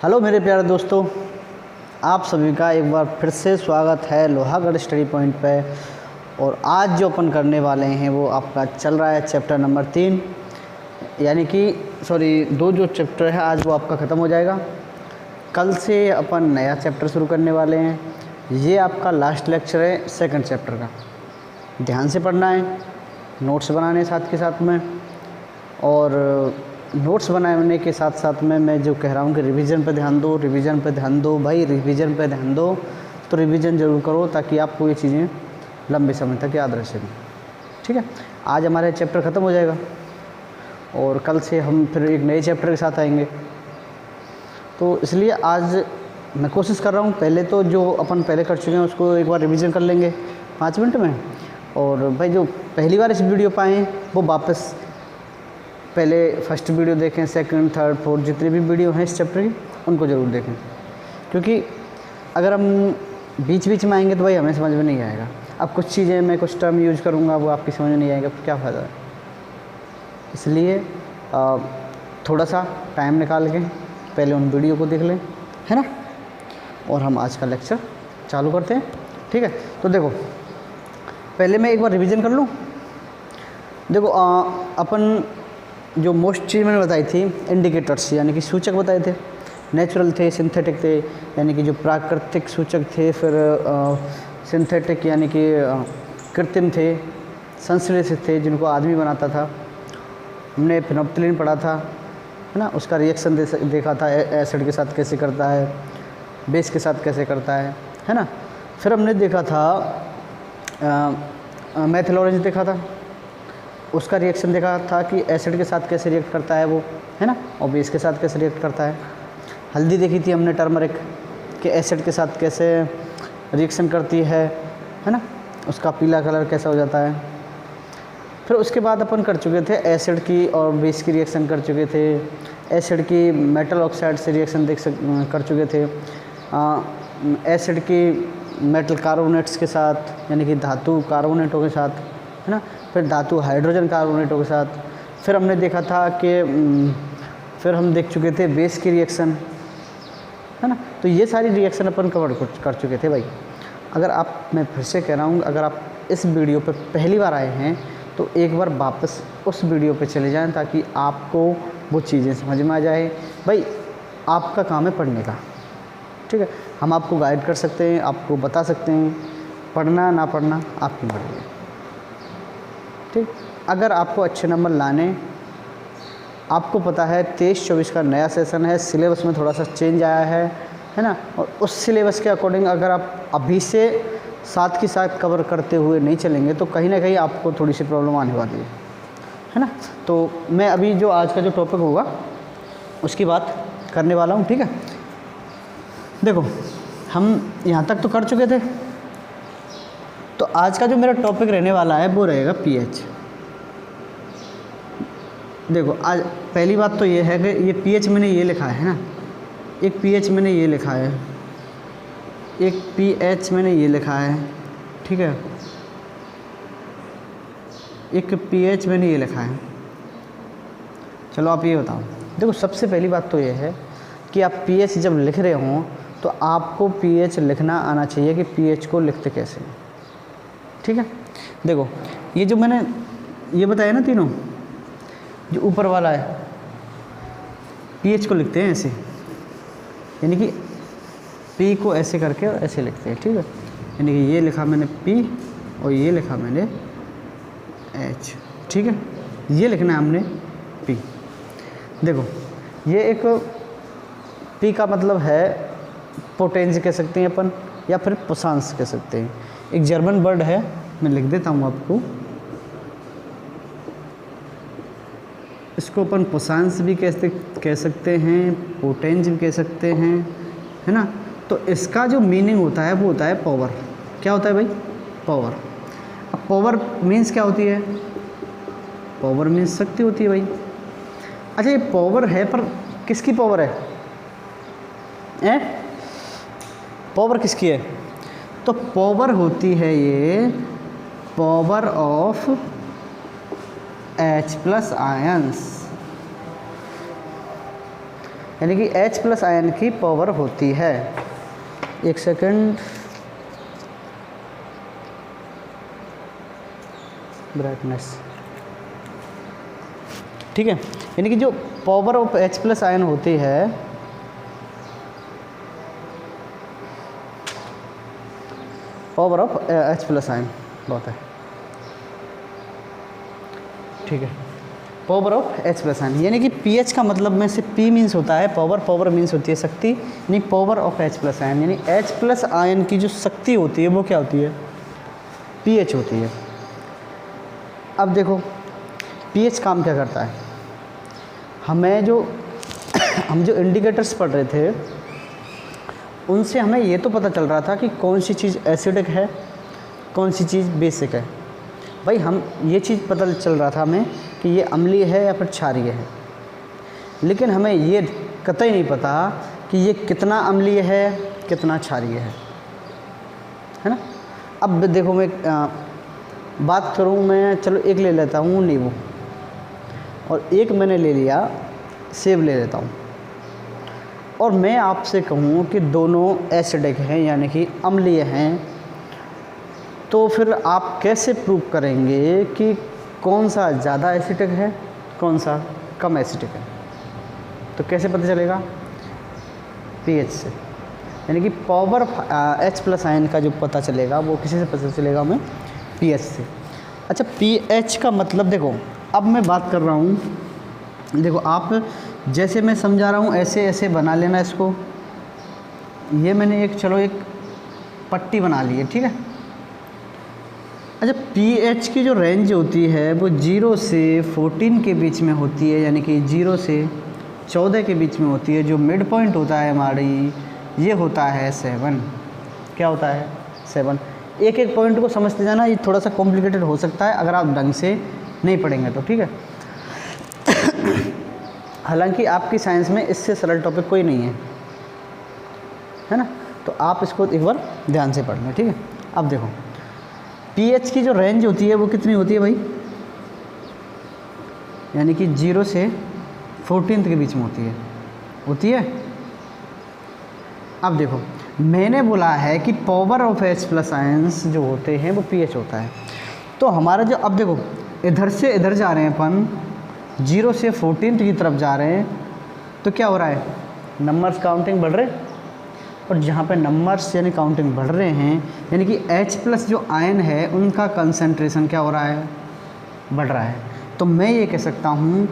Hello मेरे प्यारे दोस्तों, आप सभी का एक बार फिर से स्वागत है लोहागढ़ स्टडी पॉइंट पे। और आज जो अपन करने वाले हैं वो आपका चल रहा है चैप्टर नंबर 3, यानी कि दो जो चैप्टर है आज वो आपका ख़त्म हो जाएगा। कल से अपन नया चैप्टर शुरू करने वाले हैं। ये आपका लास्ट लेक्चर है सेकंड चैप्टर का। ध्यान से पढ़ना है, नोट्स बनाने साथ के साथ में, और नोट्स बनाने के साथ साथ में मैं जो कह रहा हूँ कि रिवीजन पे ध्यान दो, रिवीजन पे ध्यान दो भाई, रिवीजन पे ध्यान दो। तो रिवीजन ज़रूर करो ताकि आपको ये चीज़ें लंबे समय तक याद रह सकें। ठीक है, आज हमारे चैप्टर ख़त्म हो जाएगा और कल से हम फिर एक नए चैप्टर के साथ आएंगे। तो इसलिए आज मैं कोशिश कर रहा हूँ, पहले तो जो अपन पहले कर चुके हैं उसको एक बार रिवीजन कर लेंगे 5 मिनट में। और भाई जो पहली बार इस वीडियो पर आए वो वापस पहले फर्स्ट वीडियो देखें, सेकंड, थर्ड, फोर्थ जितनी भी वीडियो हैं इस चैप्टर की उनको ज़रूर देखें, क्योंकि अगर हम बीच बीच में आएंगे तो भाई हमें समझ में नहीं आएगा। अब कुछ चीज़ें मैं कुछ टर्म यूज़ करूँगा वो आपकी समझ में नहीं आएगा, फिर क्या फ़ायदा है। इसलिए थोड़ा सा टाइम निकाल के पहले उन वीडियो को देख लें, है ना। और हम आज का लेक्चर चालू करते हैं। ठीक है, तो देखो पहले मैं एक बार रिवीजन कर लूँ। देखो अपन जो मोस्ट चीज़ मैंने बताई थी, इंडिकेटर्स यानी कि सूचक बताए थे। नेचुरल थे, सिंथेटिक थे यानी कि जो प्राकृतिक सूचक थे, फिर सिंथेटिक यानी कि कृत्रिम थे, संश्लेषित थे जिनको आदमी बनाता था। हमने फिनोप्थिलीन पढ़ा था, है ना, उसका रिएक्शन देखा था, एसिड के साथ कैसे करता है, बेस के साथ कैसे करता है ना। फिर हमने देखा था मेथिल ऑरेंज देखा था, उसका रिएक्शन देखा था कि एसिड के साथ कैसे रिएक्ट करता है वो, है ना, और बेस के साथ कैसे रिएक्ट करता है। हल्दी देखी थी हमने टर्मरिक कि एसिड के साथ कैसे रिएक्शन करती है ना, उसका पीला कलर कैसा हो जाता है। फिर उसके बाद अपन कर चुके थे एसिड की और बेस की रिएक्शन कर चुके थे। एसिड की मेटल ऑक्साइड से रिएक्शन कर चुके थे। एसिड की मेटल कार्बोनेट्स के साथ यानी कि धातु कार्बोनेटों के साथ, है ना, फिर धातु हाइड्रोजन कार्बोनेटों के साथ। फिर हमने देखा था कि फिर हम देख चुके थे बेस की रिएक्शन, है ना। तो ये सारी रिएक्शन अपन कवर कर चुके थे भाई। अगर आप, मैं फिर से कह रहा हूँ, अगर आप इस वीडियो पे पहली बार आए हैं तो एक बार वापस उस वीडियो पे चले जाएं ताकि आपको वो चीज़ें समझ में आ जाए। भाई आपका काम है पढ़ने का, ठीक है। हम आपको गाइड कर सकते हैं, आपको बता सकते हैं, पढ़ना ना पढ़ना आपकी मर्ज़ी है, ठीक। अगर आपको अच्छे नंबर लाने, आपको पता है 23-24 का नया सेशन है, सिलेबस में थोड़ा सा चेंज आया है ना, और उस सिलेबस के अकॉर्डिंग अगर आप अभी से साथ के साथ कवर करते हुए नहीं चलेंगे तो कहीं ना कहीं आपको थोड़ी सी प्रॉब्लम आने वाली है ना। तो मैं अभी जो आज का जो टॉपिक होगा उसकी बात करने वाला हूँ, ठीक है। देखो हम यहाँ तक तो कर चुके थे, तो आज का जो मेरा टॉपिक रहने वाला है वो रहेगा पीएच। देखो आज पहली बात तो ये है कि ये पीएच मैंने ये लिखा है ना, एक पीएच मैंने ये लिखा है, एक पीएच मैंने ये लिखा है, ठीक है, एक पीएच मैंने ये लिखा है। चलो आप ये बताओ। देखो सबसे पहली बात तो ये है कि आप पीएच जब लिख रहे हों तो आपको पीएच लिखना आना चाहिए कि पीएच को लिखते कैसे हैं, ठीक है। देखो ये जो मैंने ये बताया ना तीनों, जो ऊपर वाला है पीएच को लिखते हैं ऐसे, यानी कि पी को ऐसे करके और ऐसे लिखते हैं, ठीक है। यानी कि ये लिखा मैंने पी और ये लिखा मैंने एच, ठीक है। ये लिखना है हमने पी। देखो ये एक पी का मतलब है पोटेंस कह सकते हैं अपन, या फिर पोसांस कह सकते हैं। एक जर्मन वर्ड है, मैं लिख देता हूँ आपको, इसको अपन पोसांस भी कह सकते हैं, पोटेंस भी कह सकते हैं, है ना। तो इसका जो मीनिंग होता है वो होता है पावर। क्या होता है भाई? पावर। अब पावर मीन्स क्या होती है? पावर मीन्स शक्ति होती है भाई। अच्छा ये पावर है, पर किसकी पावर है? पावर किसकी है? तो पावर होती है ये पावर ऑफ H+ आयंस। यानी कि H प्लस आयन की पावर होती है। एक सेकंड, ब्राइटनेस, ठीक है। यानी कि जो power of H plus ion होती है, power of H plus ion बहुत है, ठीक है, power of H plus ion, यानी कि pH का मतलब में से P मीन्स होता है पावर, पावर मीन्स होती है शक्ति, यानी power of H plus ion, यानी H प्लस आयन की जो शक्ति होती है वो क्या होती है, pH होती है। अब देखो pH काम क्या करता है, हम जो इंडिकेटर्स पढ़ रहे थे उनसे हमें ये तो पता चल रहा था कि कौन सी चीज़ एसिडिक है, कौन सी चीज़ बेसिक है। भाई हम ये चीज़ पता चल रहा था हमें कि ये अम्लीय है या फिर क्षारीय है, लेकिन हमें ये कतई नहीं पता कि ये कितना अम्लीय है कितना क्षारीय है ना। अब देखो मैं बात करूँ, मैं चलो एक ले लेता हूँ नींबू, और एक मैंने ले लिया सेब ले लेता हूँ, और मैं आपसे कहूँ कि दोनों एसिडिक हैं यानी कि अम्लीय हैं, तो फिर आप कैसे प्रूव करेंगे कि कौन सा ज़्यादा एसिडिक है कौन सा कम एसिडिक है? तो कैसे पता चलेगा? pH से, यानी कि पावर H प्लस आयन का जो पता चलेगा वो किसी से पता चलेगा हमें? pH से। अच्छा, pH का मतलब देखो, अब मैं बात कर रहा हूँ, देखो आप जैसे मैं समझा रहा हूँ ऐसे ऐसे बना लेना इसको। ये मैंने एक पट्टी बना ली है, ठीक है। अच्छा, pH की जो रेंज होती है वो 0 से 14 के बीच में होती है, यानी कि 0 से 14 के बीच में होती है। जो मिड पॉइंट होता है हमारी, ये होता है 7। क्या होता है? 7। एक एक पॉइंट को समझते जाना, ये थोड़ा सा कॉम्प्लिकेटेड हो सकता है अगर आप ढंग से नहीं पढ़ेंगे तो, ठीक है। हालांकि आपकी साइंस में इससे सरल टॉपिक कोई नहीं है ना, तो आप इसको एक बार ध्यान से पढ़ लें, ठीक है। अब देखो pH की जो रेंज होती है वो कितनी होती है भाई? यानी कि 0 से 14 के बीच में होती है। अब देखो मैंने बोला है कि power of H plus ions जो होते हैं वो pH होता है। तो हमारा जो, अब देखो इधर से इधर जा रहे हैं अपन, 0 से 14 की तरफ जा रहे हैं, तो क्या हो रहा है? नंबर्स काउंटिंग बढ़ रहे हैं, और जहाँ पे नंबर्स यानी काउंटिंग बढ़ रहे हैं, यानी कि H प्लस जो आयन है उनका कंसंट्रेशन क्या हो रहा है? बढ़ रहा है। तो मैं ये कह सकता हूँ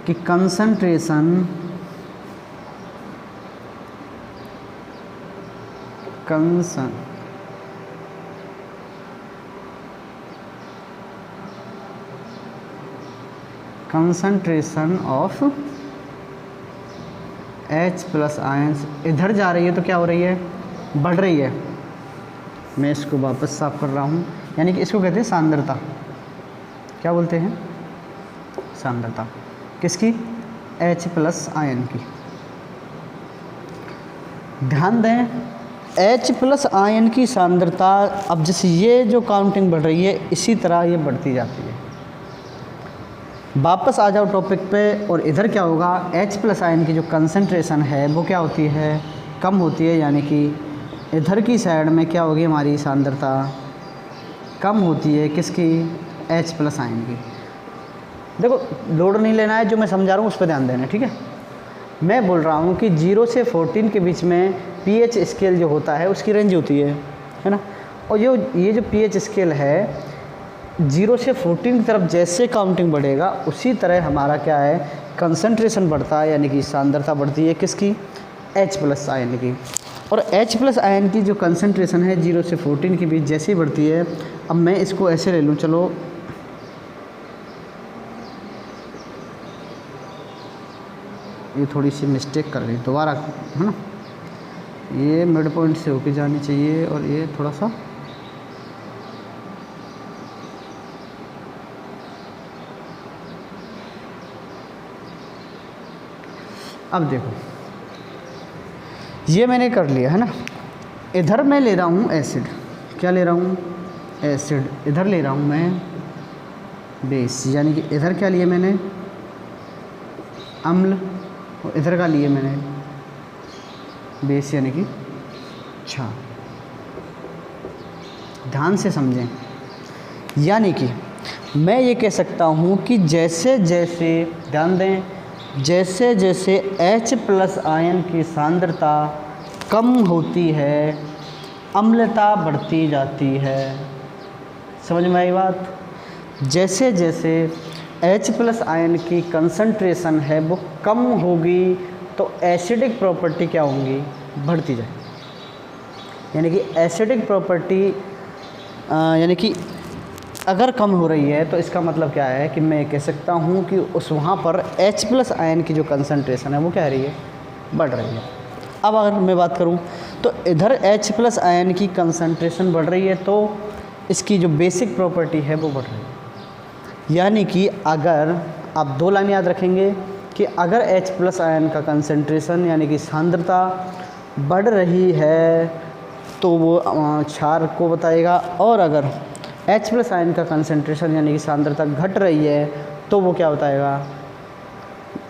कि concentration of H plus ions इधर जा रही है तो क्या हो रही है? बढ़ रही है। मैं इसको वापस साफ कर रहा हूँ, यानी कि इसको कहते हैं सांद्रता। क्या बोलते हैं? सांद्रता किसकी? H प्लस आयन की। ध्यान दें, H प्लस आयन की सांद्रता, अब जैसे ये जो काउंटिंग बढ़ रही है इसी तरह ये बढ़ती जाती है। वापस आ जाओ टॉपिक पे, और इधर क्या होगा? H प्लस आयन की जो कंसंट्रेशन है वो क्या होती है? कम होती है, यानी कि इधर की साइड में क्या होगी? हमारी सांद्रता कम होती है। किसकी? H प्लस आयन की। देखो लोड नहीं लेना है, जो मैं समझा रहा हूँ उस पर ध्यान देना है, ठीक है। मैं बोल रहा हूँ कि 0 से 14 के बीच में pH स्केल जो होता है उसकी रेंज होती है ना। और ये जो pH स्केल है, 0 से 14 की तरफ जैसे काउंटिंग बढ़ेगा उसी तरह हमारा क्या है? कंसंट्रेशन बढ़ता है, यानी कि सांद्रता बढ़ती है। किसकी? H प्लस आयन की। और H प्लस आयन की जो कंसंट्रेशन है 0 से 14 के बीच जैसे ही बढ़ती है, अब मैं इसको ऐसे ले लूँ, चलो ये थोड़ी सी मिस्टेक कर रही, दोबारा है ना, ये मिड पॉइंट से होके जानी चाहिए और ये थोड़ा सा, अब देखो ये मैंने कर लिया है ना। इधर मैं ले रहा हूँ एसिड, क्या ले रहा हूँ? एसिड। इधर ले रहा हूँ मैं बेस, यानी कि इधर क्या लिया मैंने? अम्ल, और इधर का लिए मैंने बेस यानी कि अच्छा, ध्यान से समझें। यानी कि मैं ये कह सकता हूँ कि जैसे जैसे, ध्यान दें, जैसे जैसे H+ आयन की सांद्रता कम होती है अम्लता बढ़ती जाती है। समझ में आई बात? जैसे जैसे H+ आयन की कंसंट्रेशन है वो कम होगी तो एसिडिक प्रॉपर्टी क्या होंगी, बढ़ती जाएगी। यानी कि एसिडिक प्रॉपर्टी यानी कि अगर कम हो रही है तो इसका मतलब क्या है कि मैं कह सकता हूँ कि उस वहाँ पर H+ आयन की जो कंसंट्रेशन है वो क्या रही है, बढ़ रही है। अब अगर मैं बात करूँ तो इधर H+ आयन की कंसंट्रेशन बढ़ रही है तो इसकी जो बेसिक प्रॉपर्टी है वो बढ़ रही है। यानी कि अगर आप दो लाइन याद रखेंगे कि अगर H+ आयन का कंसंट्रेशन यानी कि सांद्रता बढ़ रही है तो वो क्षार को बताएगा, और अगर H+ आयन का कंसंट्रेशन यानी कि सांद्रता घट रही है तो वो क्या बताएगा,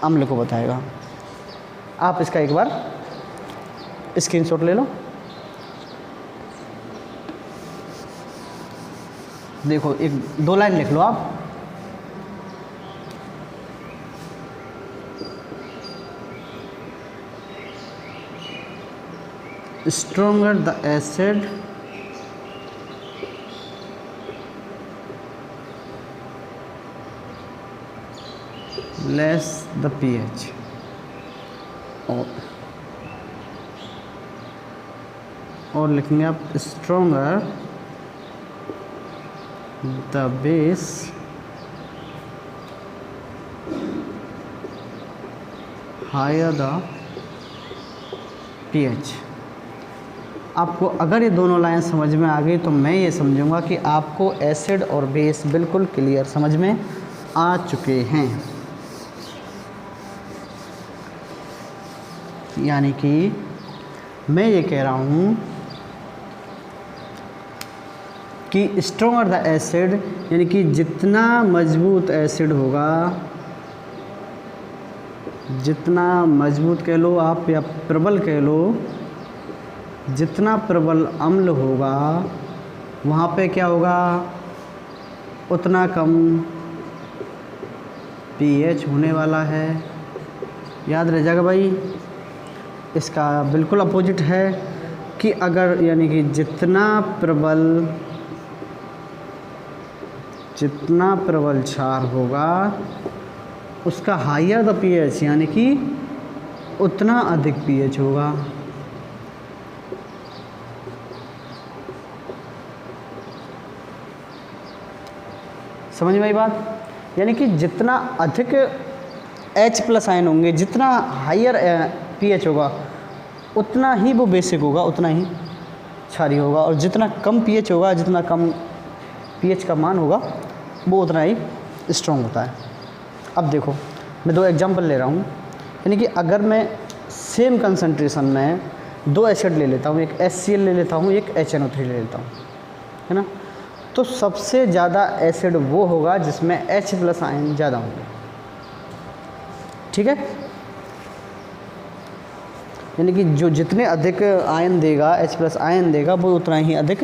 अम्ल को बताएगा। आप इसका एक बार स्क्रीनशॉट ले लो। देखो, एक दो लाइन लिख लो आप। Stronger the acid, less the pH। और लिखेंगे आप stronger the base, higher the pH। आपको अगर ये दोनों लाइन समझ में आ गई तो मैं ये समझूंगा कि आपको एसिड और बेस बिल्कुल क्लियर समझ में आ चुके हैं। यानी कि मैं ये कह रहा हूँ कि स्ट्रोंगर द एसिड यानी कि जितना मजबूत एसिड होगा, जितना मजबूत कह लो आप या प्रबल कह लो, जितना प्रबल अम्ल होगा वहाँ पे क्या होगा, उतना कम pH होने वाला है। याद रह जाएगा भाई। इसका बिल्कुल अपोजिट है कि अगर यानी कि जितना प्रबल क्षार होगा उसका हायर द pH यानी कि उतना अधिक pH होगा। समझ में आई बात? यानी कि जितना अधिक H+ आयन होंगे, जितना हायर pH होगा उतना ही वो बेसिक होगा, उतना ही क्षारीय होगा, और जितना कम pH होगा, जितना कम pH का मान होगा वो उतना ही स्ट्रॉन्ग होता है। अब देखो, मैं दो एग्जांपल ले रहा हूँ। यानी कि अगर मैं सेम कंसंट्रेशन में दो एसिड ले लेता हूँ, एक HCl ले लेता हूँ, एक HNO3 ले लेता हूँ, है ना, तो सबसे ज़्यादा एसिड वो होगा जिसमें H+ आयन ज़्यादा होंगे। ठीक है? यानी कि जो जितने अधिक आयन देगा, H+ आयन देगा, वो उतना ही अधिक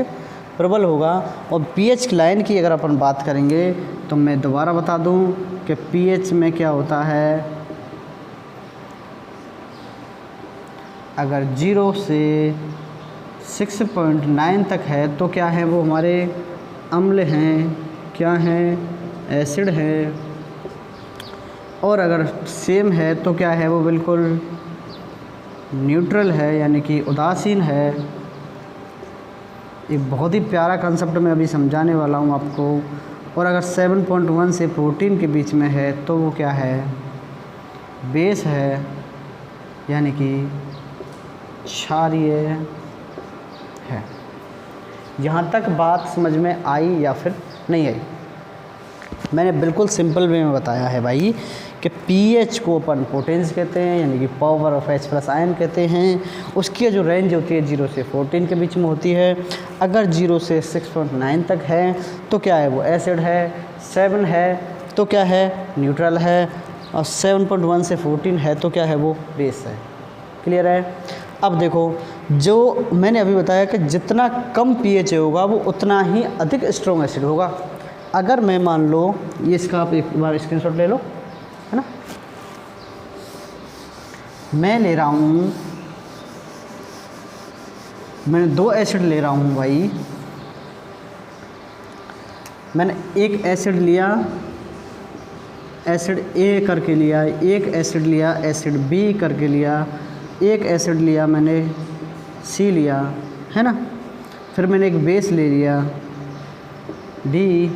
प्रबल होगा। और pH लाइन की अगर अपन बात करेंगे तो मैं दोबारा बता दूं कि pH में क्या होता है, अगर 0 से 6.9 तक है तो क्या है, वो हमारे अम्ल हैं, क्या हैं, एसिड है। और अगर सेम है तो क्या है, वो बिल्कुल न्यूट्रल है, यानी कि उदासीन है। एक बहुत ही प्यारा कंसेप्ट मैं अभी समझाने वाला हूँ आपको। और अगर 7.1 से 14 के बीच में है तो वो क्या है, बेस है, यानी कि क्षारीय है। यहाँ तक बात समझ में आई या फिर नहीं आई? मैंने बिल्कुल सिंपल वे में बताया है भाई कि pH को अपन पोटेंस कहते हैं, यानी कि पावर ऑफ H+ आयन कहते हैं। उसकी जो रेंज होती है 0 से 14 के बीच में होती है। अगर 0 से 6.9 तक है तो क्या है, वो एसिड है। 7 है तो क्या है, न्यूट्रल है। और 7.1 से 14 है तो क्या है वो बेस है। क्लियर है। अब देखो जो मैंने अभी बताया कि जितना कम पीएच होगा वो उतना ही अधिक स्ट्रॉन्ग एसिड होगा। अगर मैं मान लो ये इसका आप एक बार स्क्रीनशॉट ले लो, है ना, मैं ले रहा हूँ, मैंने 2 एसिड ले रहा हूँ भाई। मैंने एक एसिड लिया, एसिड ए करके लिया, एक एसिड लिया एसिड बी करके लिया, एक एसिड लिया मैंने सी लिया, है ना, फिर मैंने एक बेस ले लिया डी,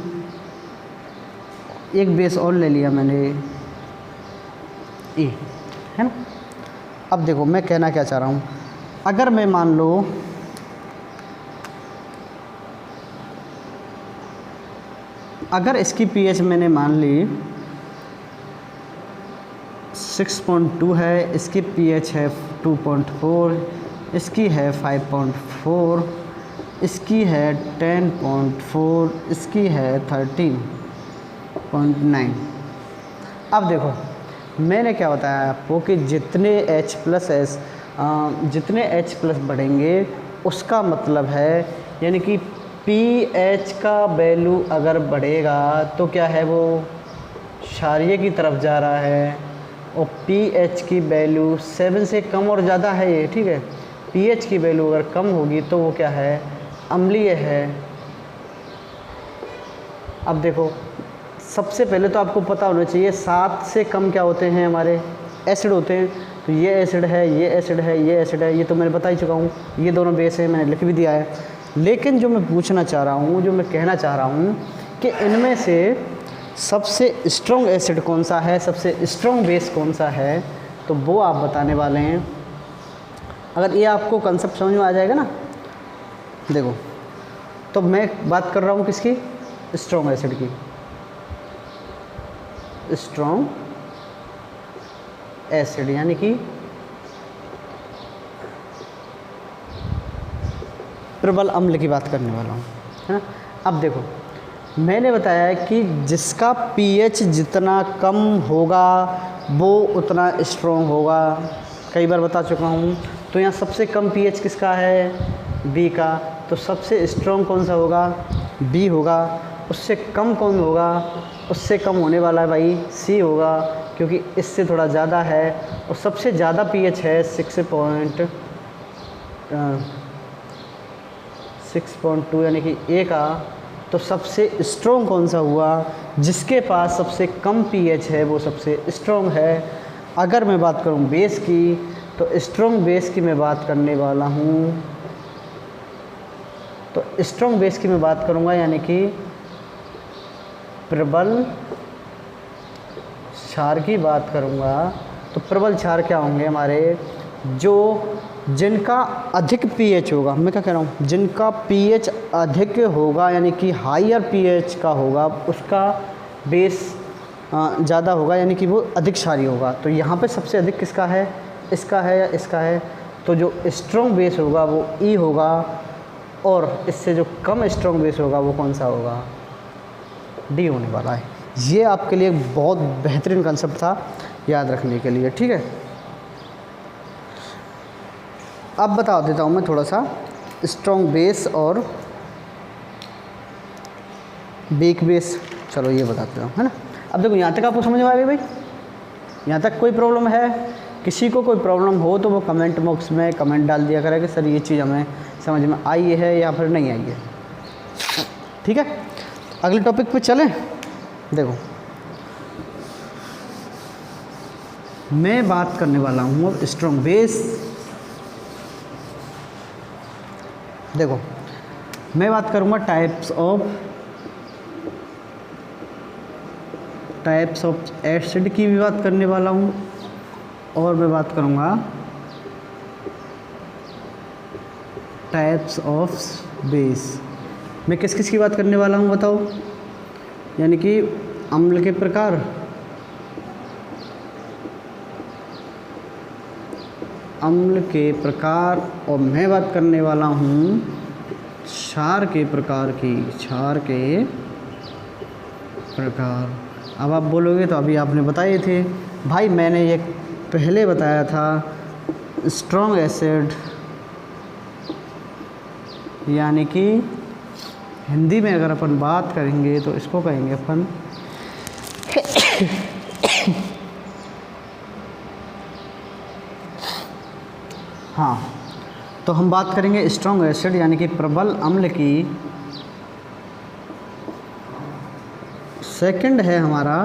एक बेस और ले लिया मैंने ई, है ना। अब देखो मैं कहना क्या चाह रहा हूँ, अगर मैं मान लो अगर इसकी पीएच मैंने मान ली 6.2 है, इसकी पीएच है 2.4, इसकी है 5.4, इसकी है 10.4, इसकी है 13.9। अब देखो मैंने क्या बताया आपको कि जितने H+ बढ़ेंगे उसका मतलब है, यानी कि pH का वैल्यू अगर बढ़ेगा तो क्या है वो क्षारीय की तरफ जा रहा है, और pH की वैल्यू 7 से कम और ज़्यादा है ये, ठीक है। pH की वैल्यू अगर कम होगी तो वो क्या है, अम्लीय है। अब देखो सबसे पहले तो आपको पता होना चाहिए 7 से कम क्या होते हैं, हमारे एसिड होते हैं। तो ये एसिड है, ये एसिड है, ये एसिड है, ये तो मैंने बता ही चुका हूँ, ये दोनों बेस है, मैंने लिख भी दिया है। लेकिन जो मैं पूछना चाह रहा हूँ, जो मैं कहना चाह रहा हूँ कि इनमें से सबसे स्ट्रॉन्ग एसिड कौन सा है, सबसे स्ट्रॉन्ग बेस कौन सा है, तो वो आप बताने वाले हैं। अगर ये आपको कंसेप्ट समझ में आ जाएगा ना, देखो तो मैं बात कर रहा हूँ किसकी, स्ट्रॉन्ग एसिड की, स्ट्रॉन्ग एसिड यानी कि प्रबल अम्ल की बात करने वाला हूँ, है ना। अब देखो मैंने बताया कि जिसका पीएच जितना कम होगा वो उतना स्ट्रॉन्ग होगा, कई बार बता चुका हूँ। तो यहाँ सबसे कम पीएच किसका है, बी का, तो सबसे स्ट्रॉन्ग कौन सा होगा, बी होगा। उससे कम कौन होगा, उससे कम होने वाला है भाई सी होगा, क्योंकि इससे थोड़ा ज़्यादा है। और सबसे ज़्यादा पीएच है 6.2 यानी कि ए का। तो सबसे स्ट्रॉन्ग कौन सा हुआ, जिसके पास सबसे कम पीएच है वो सबसे स्ट्रॉन्ग है। अगर मैं बात करूं बेस की, तो स्ट्रॉन्ग बेस की मैं बात करने वाला हूं, तो स्ट्रॉन्ग बेस की मैं बात करूंगा यानी कि प्रबल क्षार की बात करूंगा। तो प्रबल क्षार क्या होंगे हमारे, जो जिनका अधिक पीएच होगा, मैं क्या कह रहा हूँ, जिनका पीएच अधिक होगा यानी कि हायर पीएच का होगा, उसका बेस ज़्यादा होगा, यानी कि वो अधिक क्षारीय होगा। तो यहाँ पे सबसे अधिक किसका है, इसका है या इसका है। तो जो स्ट्रॉन्ग बेस होगा वो ई होगा, और इससे जो कम स्ट्रॉन्ग बेस होगा वो कौन सा होगा, डी होने वाला है। ये आपके लिए बहुत बेहतरीन कंसेप्ट था याद रखने के लिए, ठीक है। अब बता देता हूँ मैं थोड़ा सा स्ट्रॉन्ग बेस और वीक बेस, चलो ये बताते हूँ, है ना। अब देखो यहाँ तक आपको समझ में आ गई भाई, यहाँ तक कोई प्रॉब्लम है, किसी को कोई प्रॉब्लम हो तो वो कमेंट बॉक्स में कमेंट डाल दिया करें कि सर ये चीज़ हमें समझ में आई है या फिर नहीं आई है, ठीक है। अगले टॉपिक पे चलें। देखो मैं बात करने वाला हूँ अब स्ट्रॉन्ग बेस। देखो मैं बात करूँगा टाइप्स ऑफ एसिड की भी बात करने वाला हूँ, और मैं बात करूँगा टाइप्स ऑफ बेस। मैं किस किस की बात करने वाला हूँ बताओ, यानी कि अम्ल के प्रकार, अम्ल के प्रकार, और मैं बात करने वाला हूँ क्षार के प्रकार की, क्षार के प्रकार। अब आप बोलोगे तो अभी आपने बताए थे भाई मैंने ये पहले बताया था, स्ट्रॉन्ग एसिड यानी कि हिंदी में अगर अपन बात करेंगे तो इसको कहेंगे अपन हाँ, तो हम बात करेंगे स्ट्रॉन्ग एसिड यानी कि प्रबल अम्ल की। सेकंड है हमारा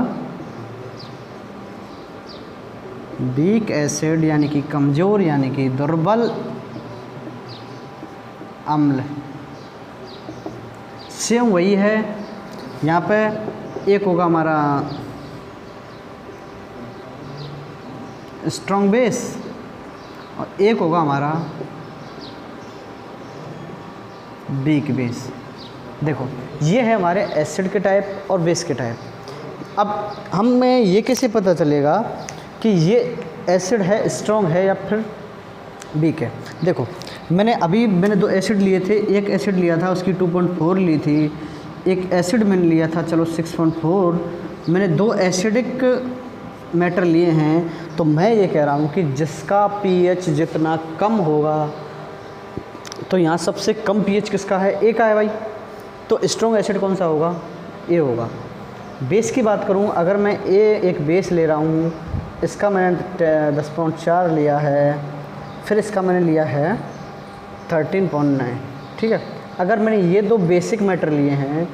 वीक एसिड यानी कि कमज़ोर यानी कि दुर्बल अम्ल। सेम वही है, यहाँ पे एक होगा हमारा स्ट्रॉन्ग बेस और एक होगा हमारा वीक बेस। देखो ये है हमारे एसिड के टाइप और बेस के टाइप। अब हमें ये कैसे पता चलेगा कि ये एसिड है, स्ट्रॉन्ग है या फिर वीक है? देखो मैंने दो एसिड लिए थे, एक एसिड लिया था उसकी 2.4 ली थी, एक एसिड मैंने लिया था चलो 6.4। मैंने दो एसिडिक मैटर लिए हैं, तो मैं ये कह रहा हूँ कि जिसका पीएच जितना कम होगा, तो यहाँ सबसे कम पीएच किसका है? ए का है भाई। तो स्ट्रॉन्ग एसिड कौन सा होगा? ए होगा। बेस की बात करूँ, अगर मैं एक बेस ले रहा हूँ, इसका मैंने 10.4 लिया है, फिर इसका मैंने लिया है 13.9, ठीक है। अगर मैंने ये दो बेसिक मैटर लिए हैं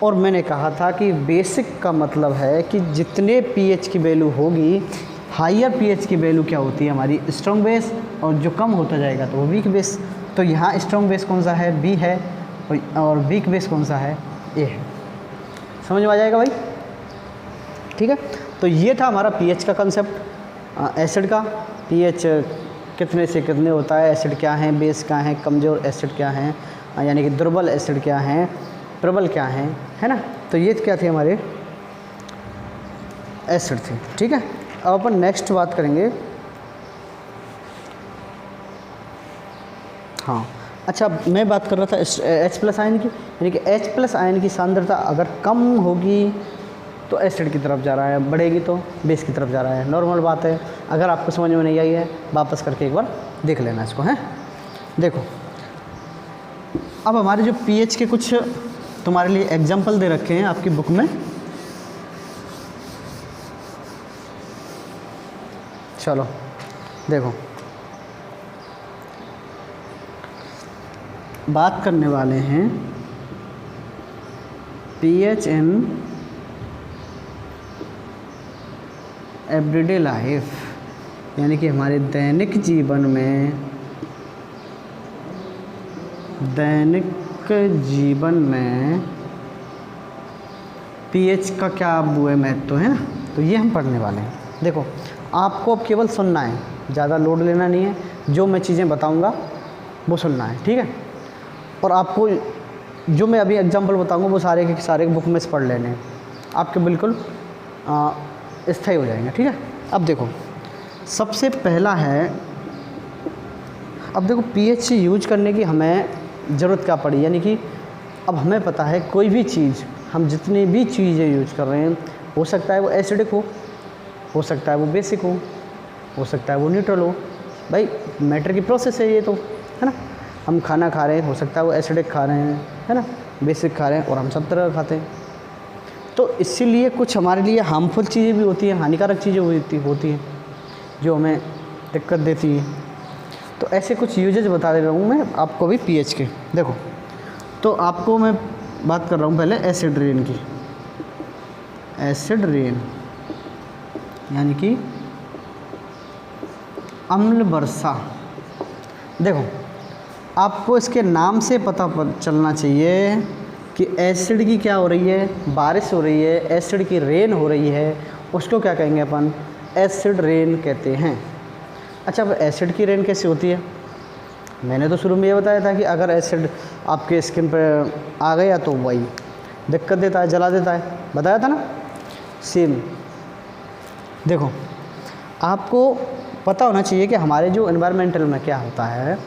और मैंने कहा था कि बेसिक का मतलब है कि जितने पीएच की वैल्यू होगी, हायर पीएच की वैल्यू क्या होती है? हमारी स्ट्रॉन्ग बेस, और जो कम होता जाएगा तो वो वीक बेस। तो यहाँ स्ट्रॉन्ग बेस कौन सा है? बी है, और वीक बेस कौन सा है? ए है। समझ में आ जाएगा भाई? ठीक है। तो ये था हमारा पीएच का कंसेप्ट, एसिड का पीएच कितने से कितने होता है, एसिड क्या है, बेस क्या है, कमज़ोर एसिड क्या है, यानी कि दुर्बल एसिड क्या है, प्रबल क्या है ना। तो ये क्या थे? हमारे एसिड थे, ठीक है। अब अपन नेक्स्ट बात करेंगे। हाँ अच्छा, मैं बात कर रहा था H+ आयन की, यानी कि H+ आयन की सांद्रता अगर कम होगी तो एसिड की तरफ जा रहा है, बढ़ेगी तो बेस की तरफ जा रहा है। नॉर्मल बात है। अगर आपको समझ में नहीं आई है, वापस करके एक बार देख लेना इसको, हैं। देखो अब हमारे जो पीएच के कुछ तुम्हारे लिए एग्जाम्पल दे रखे हैं आपकी बुक में। चलो देखो, बात करने वाले हैं पीएच इन एवरीडे लाइफ, यानी कि हमारे दैनिक जीवन में पीएच का क्या वो है, महत्व है ना। तो ये हम पढ़ने वाले हैं। देखो आपको अब केवल सुनना है, ज़्यादा लोड लेना नहीं है। जो मैं चीज़ें बताऊंगा वो सुनना है, ठीक है। और आपको जो मैं अभी एग्जांपल बताऊंगा वो सारे के सारे बुक में से पढ़ लेने हैं, आपके बिल्कुल स्थायी हो जाएंगे, ठीक है। अब देखो सबसे पहला है, अब देखो पीएच यूज करने की हमें ज़रूरत क्या पड़ी, यानी कि अब हमें पता है कोई भी चीज़, हम जितनी भी चीज़ें यूज कर रहे हैं, हो सकता है वो एसिडिक हो सकता है वो बेसिक हो सकता है वो न्यूट्रल हो। भाई मैटर की प्रोसेस है ये, तो है ना। हम खाना खा रहे हैं, हो सकता है वो एसिडिक खा रहे हैं, है ना, बेसिक खा रहे हैं, और हम सब तरह खाते हैं। तो इसीलिए कुछ हमारे लिए हार्मफुल चीज़ें भी होती हैं, हानिकारक चीज़ें होती हैं जो हमें दिक्कत देती हैं। तो ऐसे कुछ यूजेज बता दे रहा हूँ मैं आपको भी पीएच के। देखो तो आपको मैं बात कर रहा हूँ पहले एसिड रेन की। एसिड रेन यानी कि अम्ल वर्षा। देखो आपको इसके नाम से पता चलना चाहिए कि एसिड की क्या हो रही है, बारिश हो रही है, एसिड की रेन हो रही है, उसको क्या कहेंगे अपन? एसिड रेन कहते हैं। अच्छा अब एसिड की रेन कैसे होती है? मैंने तो शुरू में ये बताया था कि अगर एसिड आपके स्किन पर आ गया तो वही दिक्कत देता है, जला देता है, बताया था ना। सेम देखो आपको पता होना चाहिए कि हमारे जो एनवायरमेंटल में क्या होता है,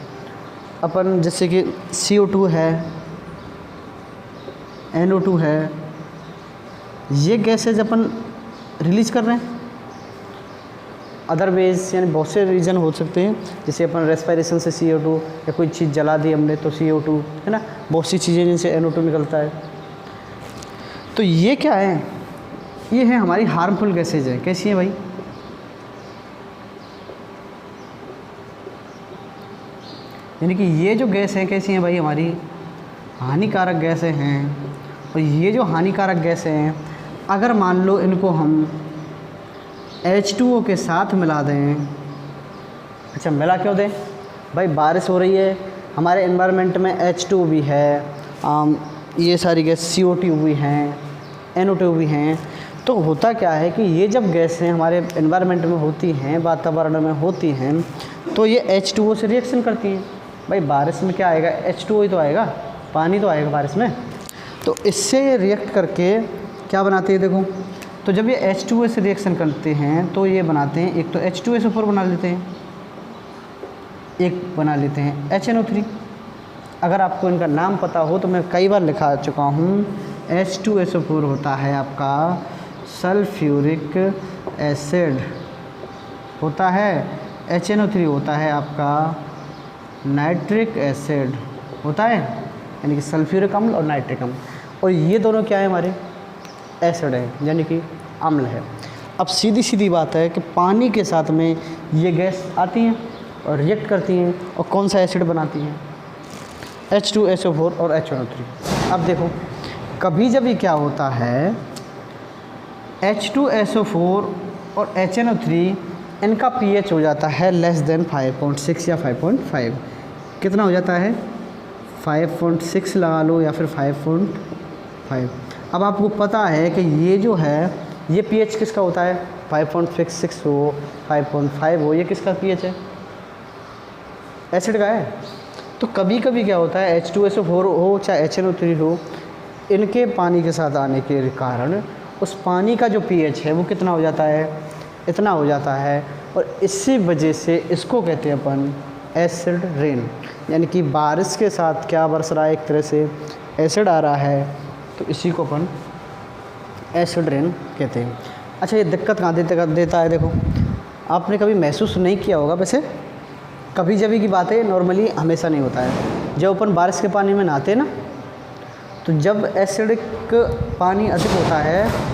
अपन जैसे कि CO2 है, NO2 है, ये गैसेज अपन रिलीज कर रहे हैं, अदर वेज यानी बहुत से रीज़न हो सकते हैं, जैसे अपन रेस्पिरेशन से CO2 या कोई चीज़ जला दी हमने तो CO2 है ना, बहुत सी चीज़ें जिनसे NO2 निकलता है। तो ये क्या है, ये है हमारी हार्मफुल गैसेज है। कैसी है भाई, यानी कि ये जो गैस है कैसी हैं भाई, हमारी हानिकारक गैसें हैं। और ये जो हानिकारक गैसें हैं अगर मान लो इनको हम H2O के साथ मिला दें, अच्छा मिला क्यों दें भाई, बारिश हो रही है, हमारे एनवायरनमेंट में H2O भी है, ये सारी गैस CO2 भी हैं, NO2 भी हैं। तो होता क्या है कि ये जब गैसें हमारे एनवायरनमेंट में होती हैं, वातावरण में होती हैं, तो ये H2O से रिएक्शन करती हैं। भाई बारिश में क्या आएगा, H2O ही तो आएगा, पानी तो आएगा बारिश में। तो इससे ये रिएक्ट करके क्या बनाते हैं देखो, तो जब ये H2O से रिएक्शन करते हैं तो ये बनाते हैं, एक तो H2SO4 बना लेते हैं, एक बना लेते हैं HNO3। अगर आपको इनका नाम पता हो तो मैं कई बार लिखा चुका हूँ, H2SO4 होता है आपका सल्फ्यूरिक एसिड होता है, HNO3 होता है आपका नाइट्रिक एसिड होता है, यानी कि सल्फ्यूरिक अम्ल और नाइट्रिक अम्ल। और ये दोनों क्या है, हमारे एसिड है, यानी कि अम्ल है। अब सीधी सीधी बात है कि पानी के साथ में ये गैस आती हैं और रिएक्ट करती हैं और कौन सा एसिड बनाती हैं, H2SO4 और HNO3। अब देखो कभी जब ये क्या होता है, H2SO4 और HNO3 इनका pH हो जाता है लेस देन 5.6 या 5.5। कितना हो जाता है, 5.6 लगा लो या फिर 5.5। अब आपको पता है कि ये जो है ये pH किसका होता है, 5.6 हो 5.5 हो, ये किसका pH है, एसिड का है। तो कभी कभी क्या होता है, H2SO4 हो चाहे HNO3 हो, इनके पानी के साथ आने के कारण उस पानी का जो pH है वो कितना हो जाता है, इतना हो जाता है। और इसी वजह से इसको कहते हैं अपन एसिड रेन, यानी कि बारिश के साथ क्या बरस रहा है, एक तरह से एसिड आ रहा है, तो इसी को अपन एसिड रेन कहते हैं। अच्छा ये दिक्कत कहाँ देता है, देखो आपने कभी महसूस नहीं किया होगा, वैसे कभी जभी की बात है, नॉर्मली हमेशा नहीं होता है। जब अपन बारिश के पानी में नहाते हैं ना, तो जब एसिडिक पानी अधिक होता है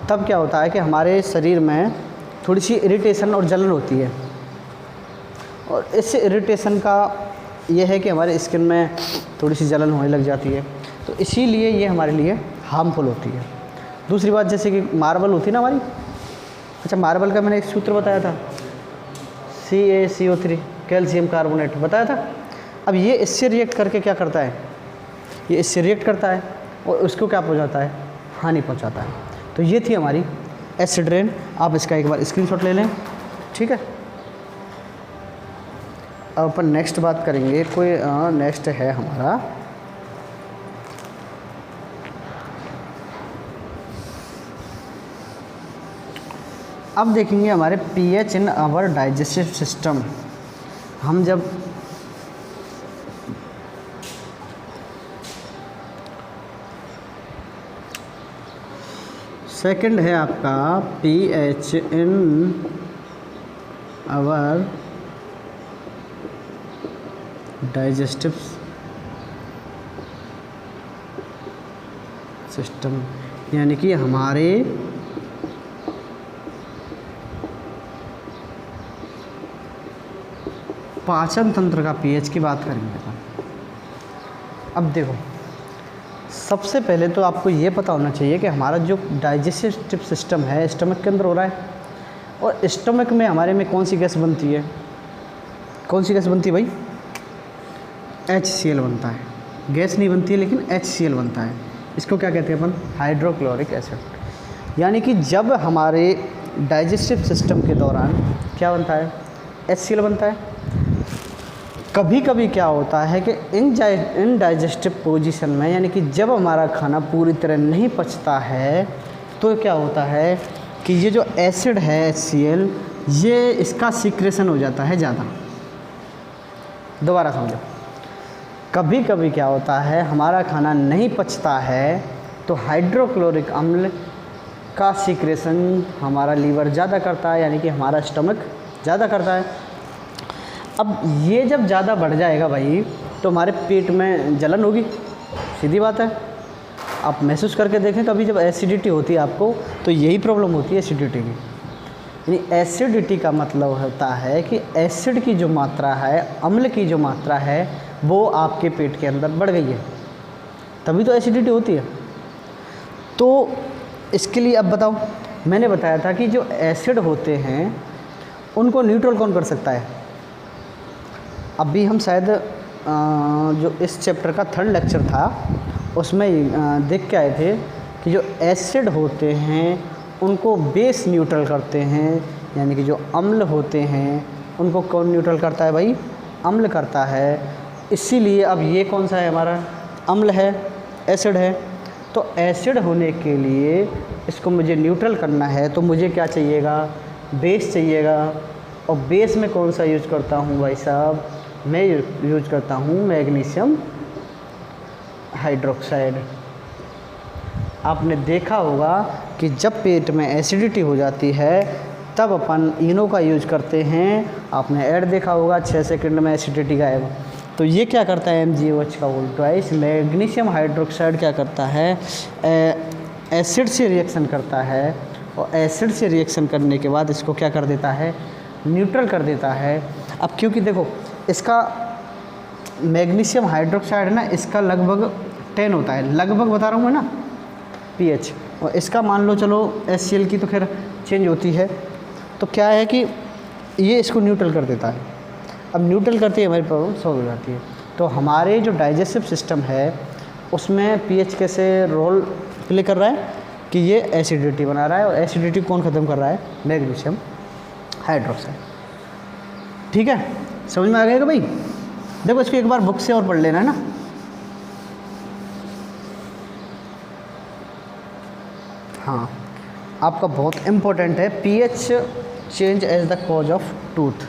तब क्या होता है कि हमारे शरीर में थोड़ी सी इरिटेशन और जलन होती है। और इस इरिटेशन का ये है कि हमारे स्किन में थोड़ी सी जलन होने लग जाती है, तो इसीलिए ये हमारे लिए हार्मफुल होती है। दूसरी बात, जैसे कि मार्बल होती है ना हमारी, अच्छा मार्बल का मैंने एक सूत्र बताया था, CaCO3 कैल्शियम कार्बोनेट बताया था। अब ये इससे रिएक्ट करके क्या करता है, ये इससे रिएक्ट करता है और उसको क्या पहुंचाता है, हानि पहुंचाता है। तो ये थी हमारी एसिड रेन। आप इसका एक बार स्क्रीनशॉट ले लें, ठीक है। अब अपन नेक्स्ट बात करेंगे, कोई नेक्स्ट है हमारा अब देखेंगे हमारे pH in our digestive system. हम जब सेकंड है आपका pH in our digestive system, यानी कि हमारे पाचन तंत्र का pH की बात करेंगे। अब देखो सबसे पहले तो आपको ये पता होना चाहिए कि हमारा जो डाइजेस्टिव सिस्टम है स्टमक के अंदर हो रहा है, और स्टमक में हमारे में कौन सी गैस बनती है, कौन सी गैस बनती है भाई, HCl बनता है। गैस नहीं बनती है लेकिन HCl बनता है। इसको क्या कहते हैं अपन, हाइड्रोक्लोरिक एसिड। यानी कि जब हमारे डाइजेस्टिव सिस्टम के दौरान क्या बनता है, HCl बनता है। कभी कभी क्या होता है कि इन डाइजेस्टिव पोजीशन में, यानी कि जब हमारा खाना पूरी तरह नहीं पचता है, तो क्या होता है कि ये जो एसिड है HCl, ये इसका सीक्रेशन हो जाता है ज़्यादा। दोबारा समझो, कभी कभी क्या होता है हमारा खाना नहीं पचता है तो हाइड्रोक्लोरिक अम्ल का सीक्रेशन हमारा लीवर ज़्यादा करता है, यानी कि हमारा स्टमक ज़्यादा करता है। अब ये जब ज़्यादा बढ़ जाएगा भाई तो हमारे पेट में जलन होगी, सीधी बात है। आप महसूस करके देखें कभी, जब एसिडिटी होती है आपको तो यही प्रॉब्लम होती है एसिडिटी की। यानी एसिडिटी का मतलब होता है कि एसिड की जो मात्रा है, अम्ल की जो मात्रा है, वो आपके पेट के अंदर बढ़ गई है, तभी तो एसिडिटी होती है। तो इसके लिए अब बताओ, मैंने बताया था कि जो एसिड होते हैं उनको न्यूट्रल कौन कर सकता है। अभी हम शायद जो इस चैप्टर का 3rd लेक्चर था उसमें देख के आए थे कि जो एसिड होते हैं उनको बेस न्यूट्रल करते हैं, यानी कि जो अम्ल होते हैं उनको कौन न्यूट्रल करता है भाई, अम्ल करता है। इसीलिए अब ये कौन सा है हमारा, अम्ल है, एसिड है। तो एसिड होने के लिए इसको मुझे न्यूट्रल करना है तो मुझे क्या चाहिएगा, बेस चाहिएगा। और बेस में कौन सा यूज करता हूँ भाई साहब, मैं यूज करता हूँ मैग्नीशियम हाइड्रोक्साइड। आपने देखा होगा कि जब पेट में एसिडिटी हो जाती है तब अपन इनो का यूज करते हैं। आपने ऐड देखा होगा 6 सेकंड में एसिडिटी गायब। तो ये क्या करता है, MgOH का उल्टा है। इस मैग्नीशियम हाइड्रोक्साइड क्या करता है, एसिड से रिएक्शन करता है और एसिड से रिएक्शन करने के बाद इसको क्या कर देता है, न्यूट्रल कर देता है। अब क्योंकि देखो इसका मैग्नीशियम हाइड्रोक्साइड ना, इसका लगभग 10 होता है, लगभग बता रहा हूँ मैं ना pH, और इसका मान लो चलो HCl की तो खैर चेंज होती है। तो क्या है कि ये इसको न्यूट्रल कर देता है। अब न्यूट्रल करते ही हमारी प्रॉब्लम सॉल्व हो जाती है। तो हमारे जो डाइजेस्टिव सिस्टम है उसमें pH कैसे रोल प्ले कर रहा है कि ये एसिडिटी बना रहा है, और एसिडिटी कौन ख़त्म कर रहा है, मैग्नीशियम हाइड्रोक्साइड। ठीक है, समझ में आ गया भाई। देखो इसको एक बार बुक से और पढ़ लेना है ना। हाँ, आपका बहुत इम्पोर्टेंट है, pH change as the cause of tooth.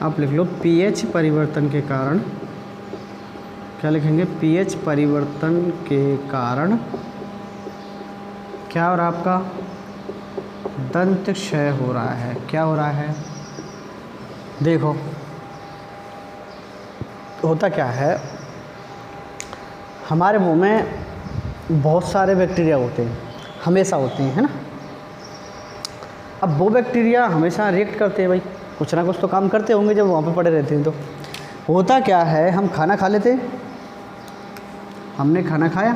आप लिख लो pH परिवर्तन के कारण, क्या लिखेंगे, pH परिवर्तन के कारण क्या, और आपका दंत क्षय हो रहा है। क्या हो रहा है, देखो होता क्या है, हमारे मुंह में बहुत सारे बैक्टीरिया होते हैं, हमेशा होते हैं, है ना। अब वो बैक्टीरिया हमेशा रिएक्ट करते हैं भाई, कुछ ना कुछ तो काम करते होंगे जब वहाँ पे पड़े रहते हैं। तो होता क्या है, हम खाना खा लेते, हमने खाना खाया,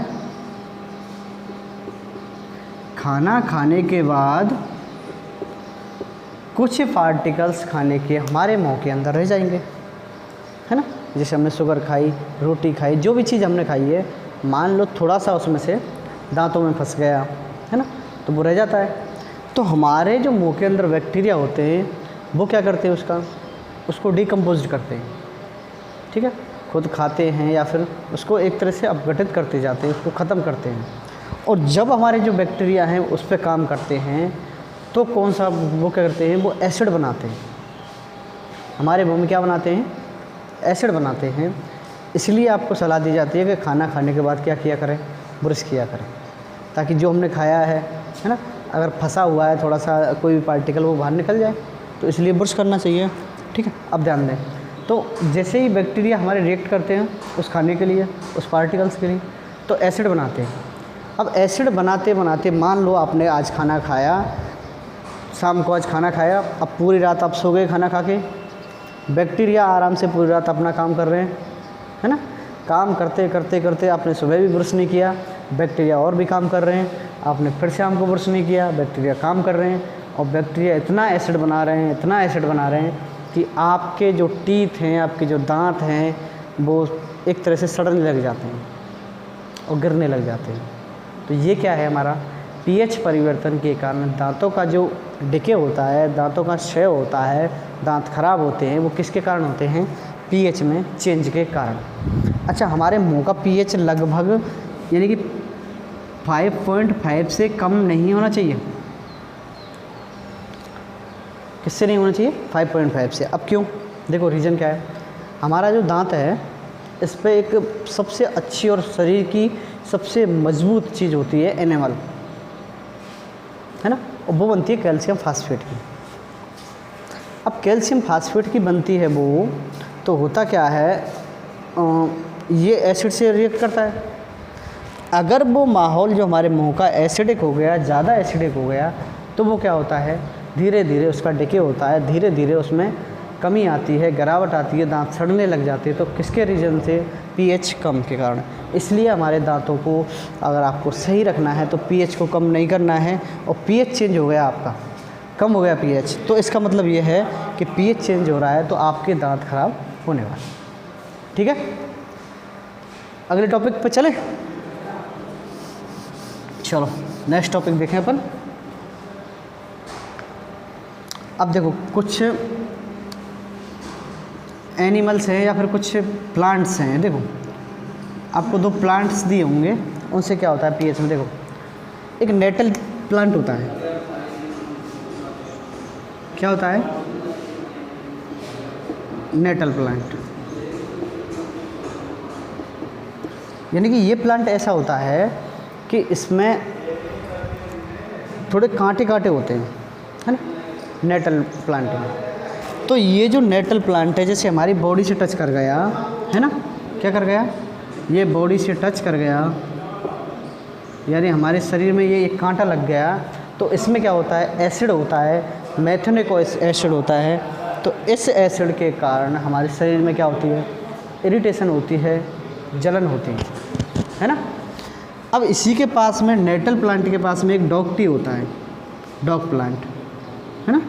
खाना खाने के बाद कुछ पार्टिकल्स खाने के हमारे मुंह के अंदर रह जाएंगे, है ना। जैसे हमने शुगर खाई, रोटी खाई, जो भी चीज़ हमने खाई है, मान लो थोड़ा सा उसमें से दांतों में फंस गया, है ना, तो वो रह जाता है। तो हमारे जो मुंह के अंदर बैक्टीरिया होते हैं वो क्या करते हैं, उसको डिकम्पोज करते हैं, ठीक है, खुद खाते हैं या फिर उसको एक तरह से अपघटित करते जाते हैं, उसको ख़त्म करते हैं। और जब हमारे जो बैक्टीरिया हैं उस पर काम करते हैं तो कौन सा वो क्या करते हैं, वो एसिड बनाते हैं, हमारे मुंह में क्या बनाते हैं, एसिड बनाते हैं। इसलिए आपको सलाह दी जाती है कि खाना खाने के बाद क्या किया करें, ब्रश किया करें, ताकि जो हमने खाया है ना, अगर फंसा हुआ है थोड़ा सा कोई भी पार्टिकल वो बाहर निकल जाए, तो इसलिए ब्रश करना चाहिए, ठीक है। अब ध्यान दें, तो जैसे ही बैक्टीरिया हमारे रिएक्ट करते हैं उस खाने के लिए, उस पार्टिकल्स के लिए, तो एसिड बनाते हैं। अब एसिड बनाते बनाते मान लो आपने आज खाना खाया, शाम को आज खाना खाया, अब पूरी रात आप सो गए खाना खा के, बैक्टीरिया आराम से पूरी रात अपना काम कर रहे हैं, है ना। काम करते करते करते आपने सुबह भी ब्रश नहीं किया, बैक्टीरिया और भी काम कर रहे हैं, आपने फिर शाम को ब्रश नहीं किया, बैक्टीरिया काम कर रहे हैं, और बैक्टीरिया इतना एसिड बना रहे हैं, इतना एसिड बना रहे हैं कि आपके जो टीथ हैं, आपके जो दांत हैं, वो एक तरह से सड़ने लग जाते हैं और गिरने लग जाते हैं, तो ये क्या है हमारा पीएच परिवर्तन के कारण दांतों का जो डिके होता है, दांतों का क्षय होता है, दांत खराब होते हैं, वो किसके कारण होते हैं? पीएच में चेंज के कारण। अच्छा, हमारे मुंह का पीएच लगभग यानी कि 5.5 से कम नहीं होना चाहिए। किससे नहीं होना चाहिए? 5.5 से। अब क्यों? देखो रीज़न क्या है। हमारा जो दांत है इस पे एक सबसे अच्छी और शरीर की सबसे मजबूत चीज़ होती है एनेमल, है ना, और वो बनती है कैल्शियम फास्फेट की। अब कैल्शियम फास्फेट की बनती है वो, तो होता क्या है, ये एसिड से रिएक्ट करता है। अगर वो माहौल जो हमारे मुंह का एसिडिक हो गया, ज़्यादा एसिडिक हो गया, तो वो क्या होता है, धीरे धीरे उसका डिके होता है, धीरे धीरे उसमें कमी आती है, गिरावट आती है, दांत सड़ने लग जाते हैं। तो किसके रीज़न से? पीएच कम के कारण। इसलिए हमारे दांतों को अगर आपको सही रखना है तो पीएच को कम नहीं करना है। और पीएच चेंज हो गया आपका, कम हो गया पीएच, तो इसका मतलब ये है कि पीएच चेंज हो रहा है तो आपके दांत खराब होने वाले। ठीक है, अगले टॉपिक पे चलें। चलो नेक्स्ट टॉपिक देखें अपन। अब देखो कुछ एनिमल्स हैं या फिर कुछ प्लांट्स हैं। देखो आपको 2 प्लांट्स दिए होंगे, उनसे क्या होता है पीएच में। देखो एक नेटल प्लांट होता है, क्या होता है? Nettle plant. यानी कि ये प्लांट ऐसा होता है कि इसमें थोड़े कांटे कांटे होते हैं, है ना, नेटल प्लांट में। तो ये जो नेटल प्लांट है, जैसे हमारी बॉडी से टच कर गया, है ना, क्या कर गया, ये बॉडी से टच कर गया, यानी हमारे शरीर में ये एक कांटा लग गया, तो इसमें क्या होता है, एसिड होता है, मेथेनिक एसिड होता है। तो इस एसिड के कारण हमारे शरीर में क्या होती है, इरिटेशन होती है, जलन होती है ना। अब इसी के पास में, नेटल प्लांट के पास में एक डॉग टी होता है, डॉग प्लांट, है ना।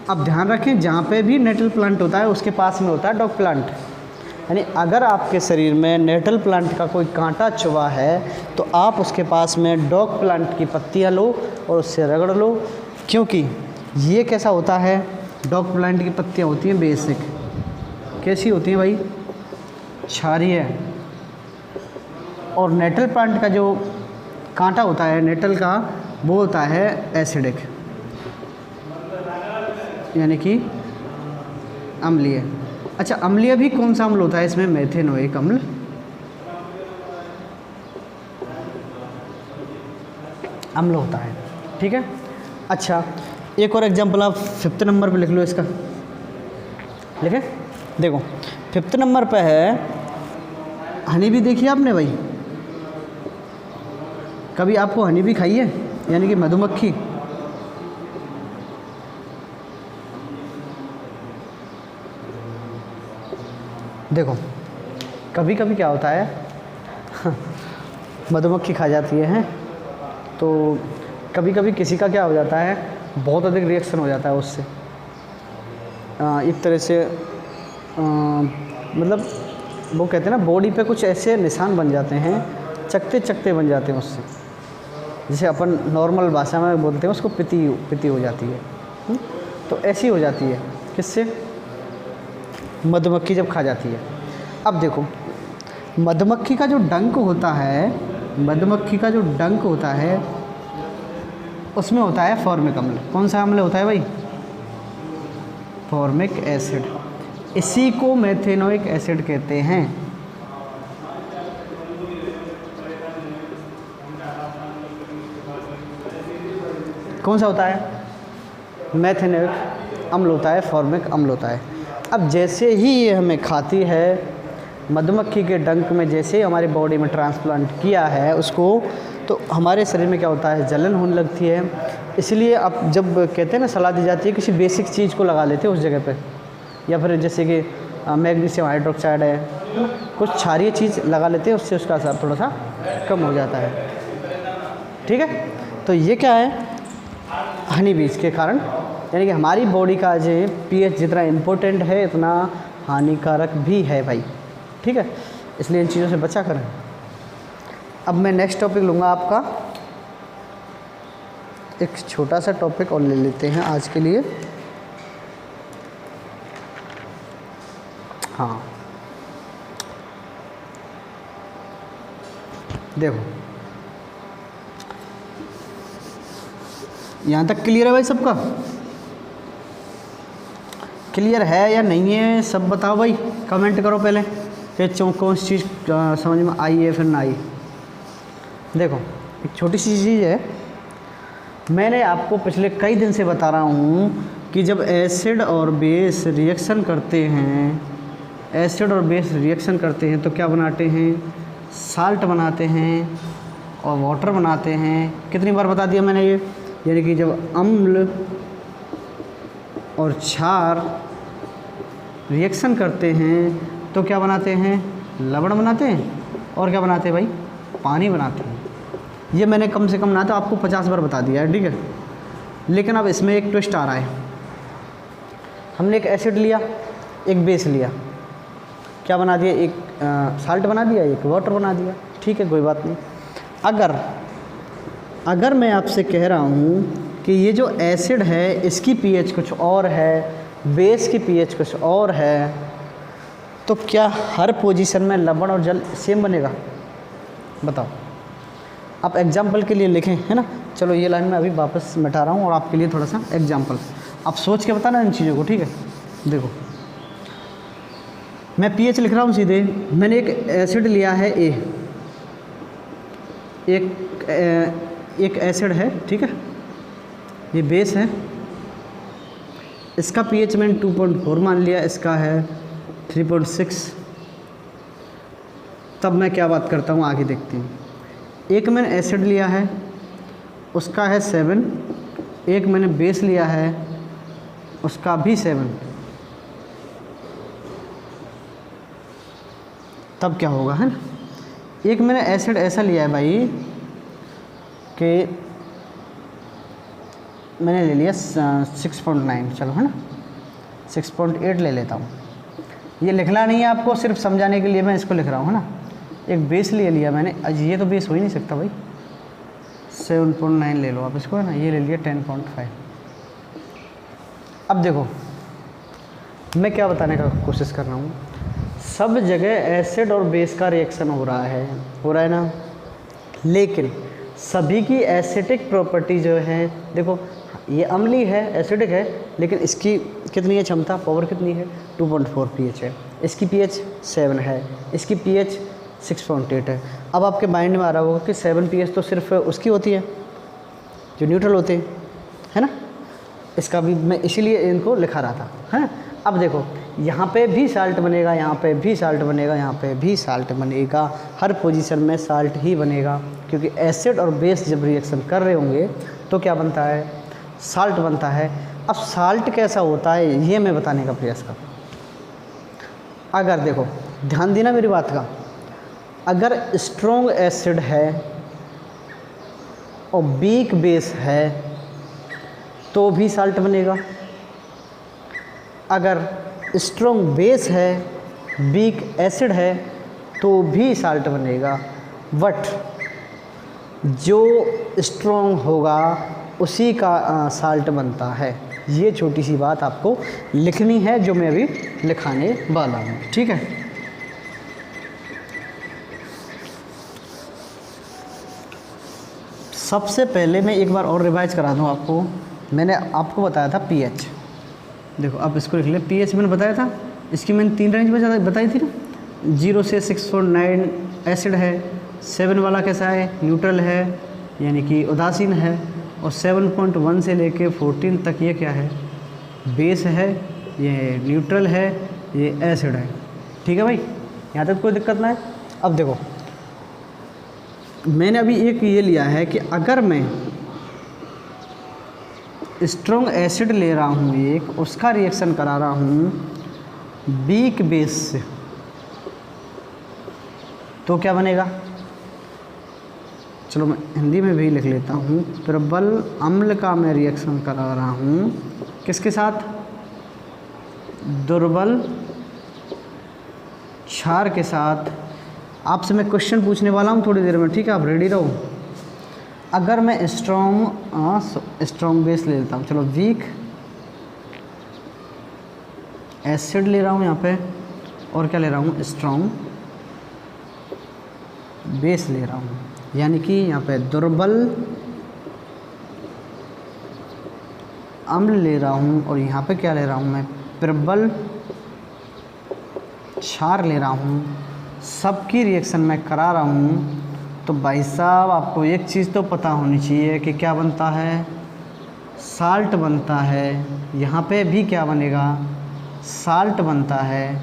अब ध्यान रखें, जहाँ पे भी नेटल प्लांट होता है उसके पास में होता है डॉग प्लांट। यानी अगर आपके शरीर में नेटल प्लांट का कोई कांटा चुभा है तो आप उसके पास में डॉग प्लांट की पत्तियाँ लो और उससे रगड़ लो, क्योंकि ये कैसा होता है, डॉग प्लांट की पत्तियाँ होती हैं बेसिक, कैसी होती हैं भाई, क्षारीय। और नेटल प्लांट का जो कांटा होता है नेटल का, वो होता है एसिडिक, यानी कि अम्लीय। अच्छा, अम्लीय भी कौन सा अम्ल होता है इसमें? मेथेनोइक अम्ल। अम्ल होता है, ठीक है। अच्छा, एक और एग्जांपल आप 5th नंबर पे लिख लो इसका, लिखे। देखो 5th नंबर पे है हनी भी। देखिए आपने भाई, कभी आपको हनी भी खाई है, यानी कि मधुमक्खी? देखो कभी कभी क्या होता है मधुमक्खी खा जाती है, तो कभी कभी किसी का क्या हो जाता है, बहुत अधिक रिएक्शन हो जाता है उससे। एक तरह से मतलब वो कहते हैं ना, बॉडी पे कुछ ऐसे निशान बन जाते हैं, चकते चकते बन जाते हैं उससे, जिसे अपन नॉर्मल भाषा में बोलते हैं उसको पिती हो जाती है। तो ऐसी हो जाती है किससे? मधुमक्खी जब खा जाती है। अब देखो मधुमक्खी का जो डंक होता है, मधुमक्खी का जो डंक होता है उसमें होता है फॉर्मिक अम्ल। कौन सा अम्ल होता है भाई? Formic acid. इसी को मेथेनोइक एसिड कहते हैं। कौन सा होता है? मेथेनोइक अम्ल होता है, फॉर्मिक अम्ल होता है। अब जैसे ही ये हमें खाती है, मधुमक्खी के डंक में जैसे ही हमारी बॉडी में ट्रांसप्लांट किया है उसको, तो हमारे शरीर में क्या होता है, जलन होने लगती है। इसलिए अब जब कहते हैं ना, सलाह दी जाती है किसी बेसिक चीज़ को लगा लेते हैं उस जगह पे, या फिर जैसे कि मैग्नीशियम हाइड्रोक्साइड है, कुछ क्षारीय चीज़ लगा लेते हैं, उससे उसका असर थोड़ा सा कम हो जाता है। ठीक है, तो ये क्या है, हनी बीज के कारण। यानी कि हमारी बॉडी का जो पीएच जितना इम्पोर्टेंट है उतना हानिकारक भी है भाई। ठीक है, इसलिए इन चीज़ों से बचा करें। अब मैं नेक्स्ट टॉपिक लूँगा आपका, एक छोटा सा टॉपिक और ले लेते हैं आज के लिए। हाँ देखो, यहाँ तक क्लियर है भाई सबका? क्लियर है या नहीं है सब बताओ भाई, कमेंट करो पहले कि कौन सी चीज़ समझ में आई है फिर ना आई। देखो एक छोटी सी चीज़ है, मैंने आपको पिछले कई दिन से बता रहा हूँ कि जब एसिड और बेस रिएक्शन करते हैं, एसिड और बेस रिएक्शन करते हैं तो क्या बनाते हैं? साल्ट बनाते हैं और वाटर बनाते हैं। कितनी बार बता दिया मैंने ये? यानी कि जब अम्ल और क्षार रिएक्शन करते हैं तो क्या बनाते हैं? लवण बनाते हैं। और क्या बनाते हैं भाई? पानी बनाते हैं। ये मैंने कम से कम ना तो आपको 50 बार बता दिया है, ठीक है। लेकिन अब इसमें एक ट्विस्ट आ रहा है। हमने एक एसिड लिया, एक बेस लिया, क्या बना दिया? एक साल्ट बना दिया, एक वाटर बना दिया, ठीक है, कोई बात नहीं। अगर मैं आपसे कह रहा हूँ कि ये जो एसिड है इसकी पीएच कुछ और है, बेस की पीएच कुछ और है, तो क्या हर पोजीशन में लवण और जल सेम बनेगा? बताओ। आप एग्जाम्पल के लिए लिखें, है ना। चलो ये लाइन मैं अभी वापस मिटा रहा हूँ और आपके लिए थोड़ा सा एग्जाम्पल आप सोच के बताना इन चीज़ों को, ठीक है। देखो मैं पीएच लिख रहा हूँ सीधे। मैंने एक एसिड लिया है ए, एक एसिड है, ठीक है, ये बेस है, इसका पीएच मैंने 2.4 मान लिया, इसका है 3.6। तब मैं क्या बात करता हूँ आगे देखते हैं। एक मैंने एसिड लिया है उसका है 7, एक मैंने बेस लिया है उसका भी 7। तब क्या होगा, है ना। एक मैंने एसिड ऐसा लिया है भाई कि मैंने ले लिया 6.9, चलो, है ना, 6.8 ले लेता हूँ। ये लिखना नहीं है आपको, सिर्फ समझाने के लिए मैं इसको लिख रहा हूँ, है ना। एक बेस ले लिया मैंने, आज ये तो बेस हो ही नहीं सकता भाई, 7.9 ले लो आप इसको, है ना। ये ले लिया 10.5। अब देखो मैं क्या बताने का कोशिश कर रहा हूँ, सब जगह एसिड और बेस का रिएक्शन हो रहा है ना, लेकिन सभी की एसिडिक प्रॉपर्टी जो है, देखो ये अम्लीय है, एसिडिक है, लेकिन इसकी कितनी है क्षमता, पावर कितनी है? 2.4 पीएच है। इसकी पीएच 7 है, इसकी पीएच 6.8 है। अब आपके माइंड में आ रहा होगा कि 7 पीएच तो सिर्फ उसकी होती है जो न्यूट्रल होते हैं, है ना। इसका भी मैं इसीलिए इनको लिखा रहा था, है। अब देखो यहाँ पे भी साल्ट बनेगा, यहाँ पे भी साल्ट बनेगा, यहाँ पे भी साल्ट बनेगा, हर पोजीशन में साल्ट ही बनेगा, क्योंकि एसिड और बेस जब रिएक्शन कर रहे होंगे तो क्या बनता है? साल्ट बनता है। अब साल्ट कैसा होता है ये मैं बताने का प्रयास कर। अगर देखो ध्यान देना मेरी बात का, अगर स्ट्रॉन्ग एसिड है और वीक बेस है तो भी साल्ट बनेगा। अगर स्ट्रॉन्ग बेस है, वीक एसिड है तो भी साल्ट बनेगा। बट जो स्ट्रॉन्ग होगा उसी का साल्ट बनता है। ये छोटी सी बात आपको लिखनी है जो मैं अभी लिखाने वाला हूँ, ठीक है। सबसे पहले मैं एक बार और रिवाइज करा दूँ आपको। मैंने आपको बताया था पीएच, देखो आप इसको लिख ले। पीएच मैंने बताया था, इसकी मैंने 3 रेंज बताई थी ना, 0 से 6.9 एसिड है, 7 वाला कैसा है? न्यूट्रल है, यानी कि उदासीन है, और 7.1 से लेके 14 तक ये क्या है? बेस है, ये न्यूट्रल है, ये एसिड है, ठीक है भाई, यहाँ तक कोई दिक्कत ना है। अब देखो मैंने अभी एक ये लिया है कि अगर मैं स्ट्रॉन्ग एसिड ले रहा हूँ एक, उसका रिएक्शन करा रहा हूँ वीक बेस से, तो क्या बनेगा? चलो मैं हिंदी में भी लिख लेता हूँ। प्रबल अम्ल का मैं रिएक्शन करा रहा हूँ किसके साथ? दुर्बल क्षार के साथ। आपसे मैं क्वेश्चन पूछने वाला हूँ थोड़ी देर में, ठीक है, आप रेडी रहो। अगर मैं स्ट्रॉन्ग बेस ले लेता हूँ, चलो वीक एसिड ले रहा हूँ यहाँ पे, और क्या ले रहा हूँ, स्ट्रॉन्ग बेस ले रहा हूँ, यानी कि यहाँ पे दुर्बल अम्ल ले रहा हूँ, और यहाँ पे क्या ले रहा हूँ मैं, प्रबल क्षार ले रहा हूँ, सबकी रिएक्शन मैं करा रहा हूँ। तो भाई साहब आपको एक चीज़ तो पता होनी चाहिए कि क्या बनता है, साल्ट बनता है। यहाँ पे भी क्या बनेगा, साल्ट बनता है,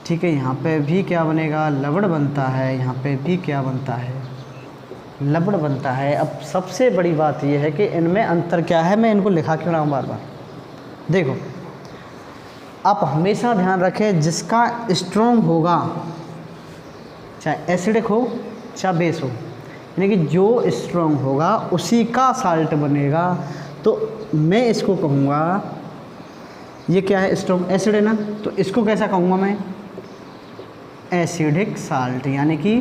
ठीक है। यहाँ पे भी क्या बनेगा, लवण बनता है। यहाँ पे भी क्या बनता है, लवण बनता है। अब सबसे बड़ी बात यह है कि इनमें अंतर क्या है, मैं इनको लिखा क्यों रहा हूँ बार बार। देखो, आप हमेशा ध्यान रखें, जिसका स्ट्रॉन्ग होगा, चाहे एसिडिक हो चाहे बेस हो, यानी कि जो स्ट्रॉन्ग होगा उसी का साल्ट बनेगा। तो मैं इसको कहूँगा, ये क्या है, स्ट्रॉन्ग एसिड है ना, तो इसको कैसा कहूँगा मैं, एसिडिक साल्ट, यानी कि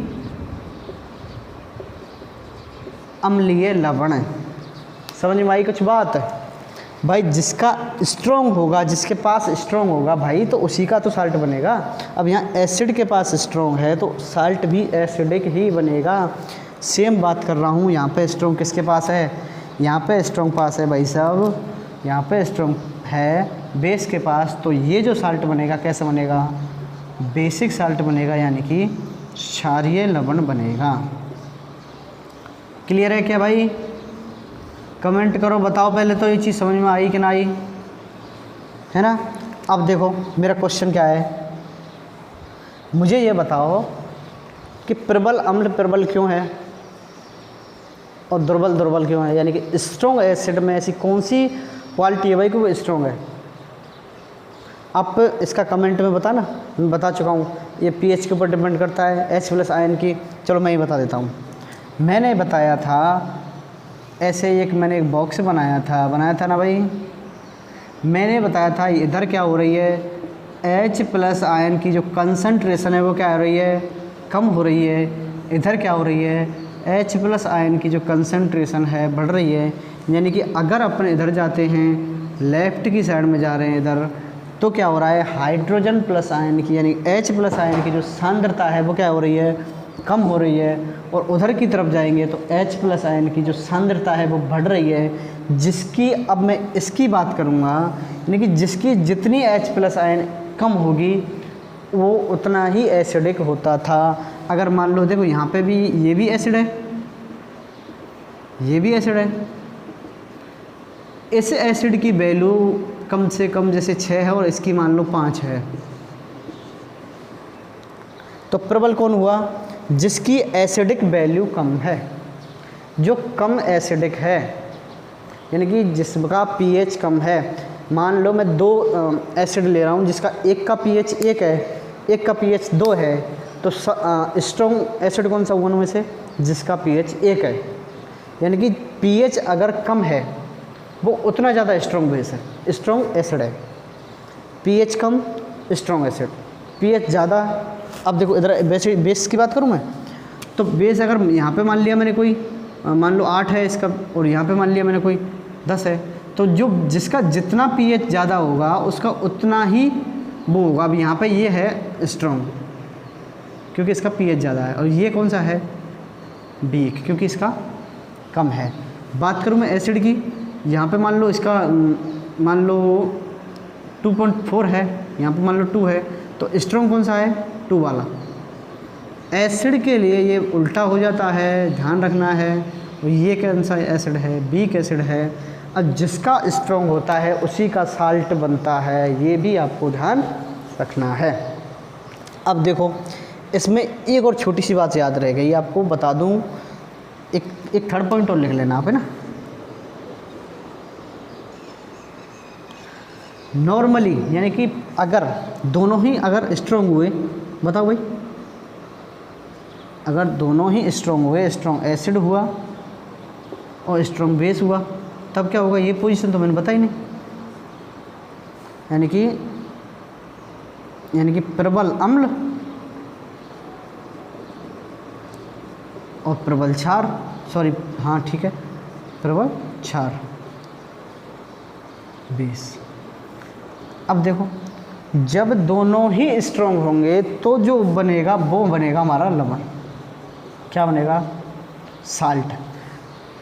अम्लीय लवण। समझ में आई कुछ बात भाई? जिसका स्ट्रॉन्ग होगा, जिसके पास स्ट्रॉन्ग होगा भाई, तो उसी का तो साल्ट बनेगा। अब यहाँ एसिड के पास स्ट्रॉन्ग है तो साल्ट भी एसिडिक ही बनेगा। सेम बात कर रहा हूँ, यहाँ पे स्ट्रॉन्ग किसके पास है, यहाँ पे स्ट्रॉन्ग पास है भाई साहब, यहाँ पे स्ट्रॉन्ग है बेस के पास, तो ये जो साल्ट बनेगा कैसे बनेगा, बेसिक साल्ट बनेगा, यानी कि क्षारीय लवण बनेगा। क्लियर है क्या भाई? कमेंट करो, बताओ पहले तो ये चीज़ समझ में आई कि ना आई, है ना। अब देखो मेरा क्वेश्चन क्या है, मुझे ये बताओ कि प्रबल अम्ल प्रबल क्यों है और दुर्बल दुर्बल क्यों है, यानी कि स्ट्रॉन्ग एसिड में ऐसी कौन सी क्वालिटी है भाई कि वो स्ट्रॉन्ग है। आप इसका कमेंट में बताना, मैं बता चुका हूँ। ये पीएच के ऊपर डिपेंड करता है, H+ आयन की। चलो मैं ही बता देता हूँ। मैंने बताया था ऐसे मैंने एक बॉक्स बनाया था ना भाई। मैंने बताया था इधर क्या हो रही है, H+ आयन की जो कंसंट्रेशन है वो क्या हो रही है, कम हो रही है। इधर क्या हो रही है, H+ आयन की जो कंसंट्रेशन है बढ़ रही है। यानी कि अगर अपन इधर जाते हैं, लेफ़्ट की साइड में जा रहे हैं इधर, तो क्या हो रहा है, हाइड्रोजन प्लस आयन की यानी H+ आयन की जो सांद्रता है वो क्या हो रही है, कम हो रही है। और उधर की तरफ जाएंगे तो H+ आयन की जो सांद्रता है वो बढ़ रही है, जिसकी अब मैं इसकी बात करूँगा, यानी कि जिसकी जितनी H+ आयन कम होगी वो उतना ही एसिडिक होता था। अगर मान लो देखो यहाँ पे भी ये भी एसिड है, ये भी एसिड है, इस एसिड की वैल्यू कम से कम जैसे 6 है और इसकी मान लो 5 है, तो प्रबल कौन हुआ, जिसकी एसिडिक वैल्यू कम है। जो कम एसिडिक है यानी कि जिसका पीएच कम है। मान लो मैं 2 एसिड ले रहा हूँ जिसका एक का पीएच 1 है, एक का पीएच 2 है, तो स्ट्रॉन्ग एसिड कौन सा हुआ उनमें से, जिसका पीएच 1 है। यानी कि पीएच अगर कम है वो उतना ज़्यादा स्ट्रॉन्ग बेस है, स्ट्रॉन्ग एसिड है। पीएच कम स्ट्रॉन्ग एसिड, पीएच ज़्यादा। अब देखो इधर बेस की बात करूँ मैं, तो बेस अगर यहाँ पे मान लिया मैंने कोई, मान लो 8 है इसका, और यहाँ पे मान लिया मैंने कोई 10 है, तो जो जिसका जितना पीएच ज़्यादा होगा उसका उतना ही वो होगा। अब यहाँ पे ये है स्ट्रॉन्ग क्योंकि इसका पीएच ज़्यादा है, और ये कौन सा है, वीक, क्योंकि इसका कम है। बात करूँ मैं एसिड की, यहाँ पे मान लो इसका मान लो 2.4 है, यहाँ पे मान लो 2 है, तो स्ट्रॉन्ग कौन सा है, 2 वाला। एसिड के लिए ये उल्टा हो जाता है, ध्यान रखना है। और ये कौन सा एसिड है, वीक एसिड है। अब जिसका स्ट्रॉन्ग होता है उसी का साल्ट बनता है, ये भी आपको ध्यान रखना है। अब देखो इसमें एक और छोटी सी बात याद रह गई, आपको बता दूं, एक थर्ड पॉइंट और लिख लेना आप, है ना। नॉर्मली यानी कि अगर दोनों ही अगर स्ट्रॉन्ग हुए, बताओ भाई, अगर दोनों ही स्ट्रॉन्ग हुए, स्ट्रॉन्ग एसिड हुआ और स्ट्रॉन्ग बेस हुआ, तब क्या होगा, ये पोजीशन तो मैंने बताई नहीं। यानी कि प्रबल अम्ल और प्रबल क्षार, सॉरी हाँ ठीक है, प्रबल क्षार 20। अब देखो जब दोनों ही स्ट्रॉन्ग होंगे तो जो बनेगा वो बनेगा हमारा लवण। क्या बनेगा? साल्ट।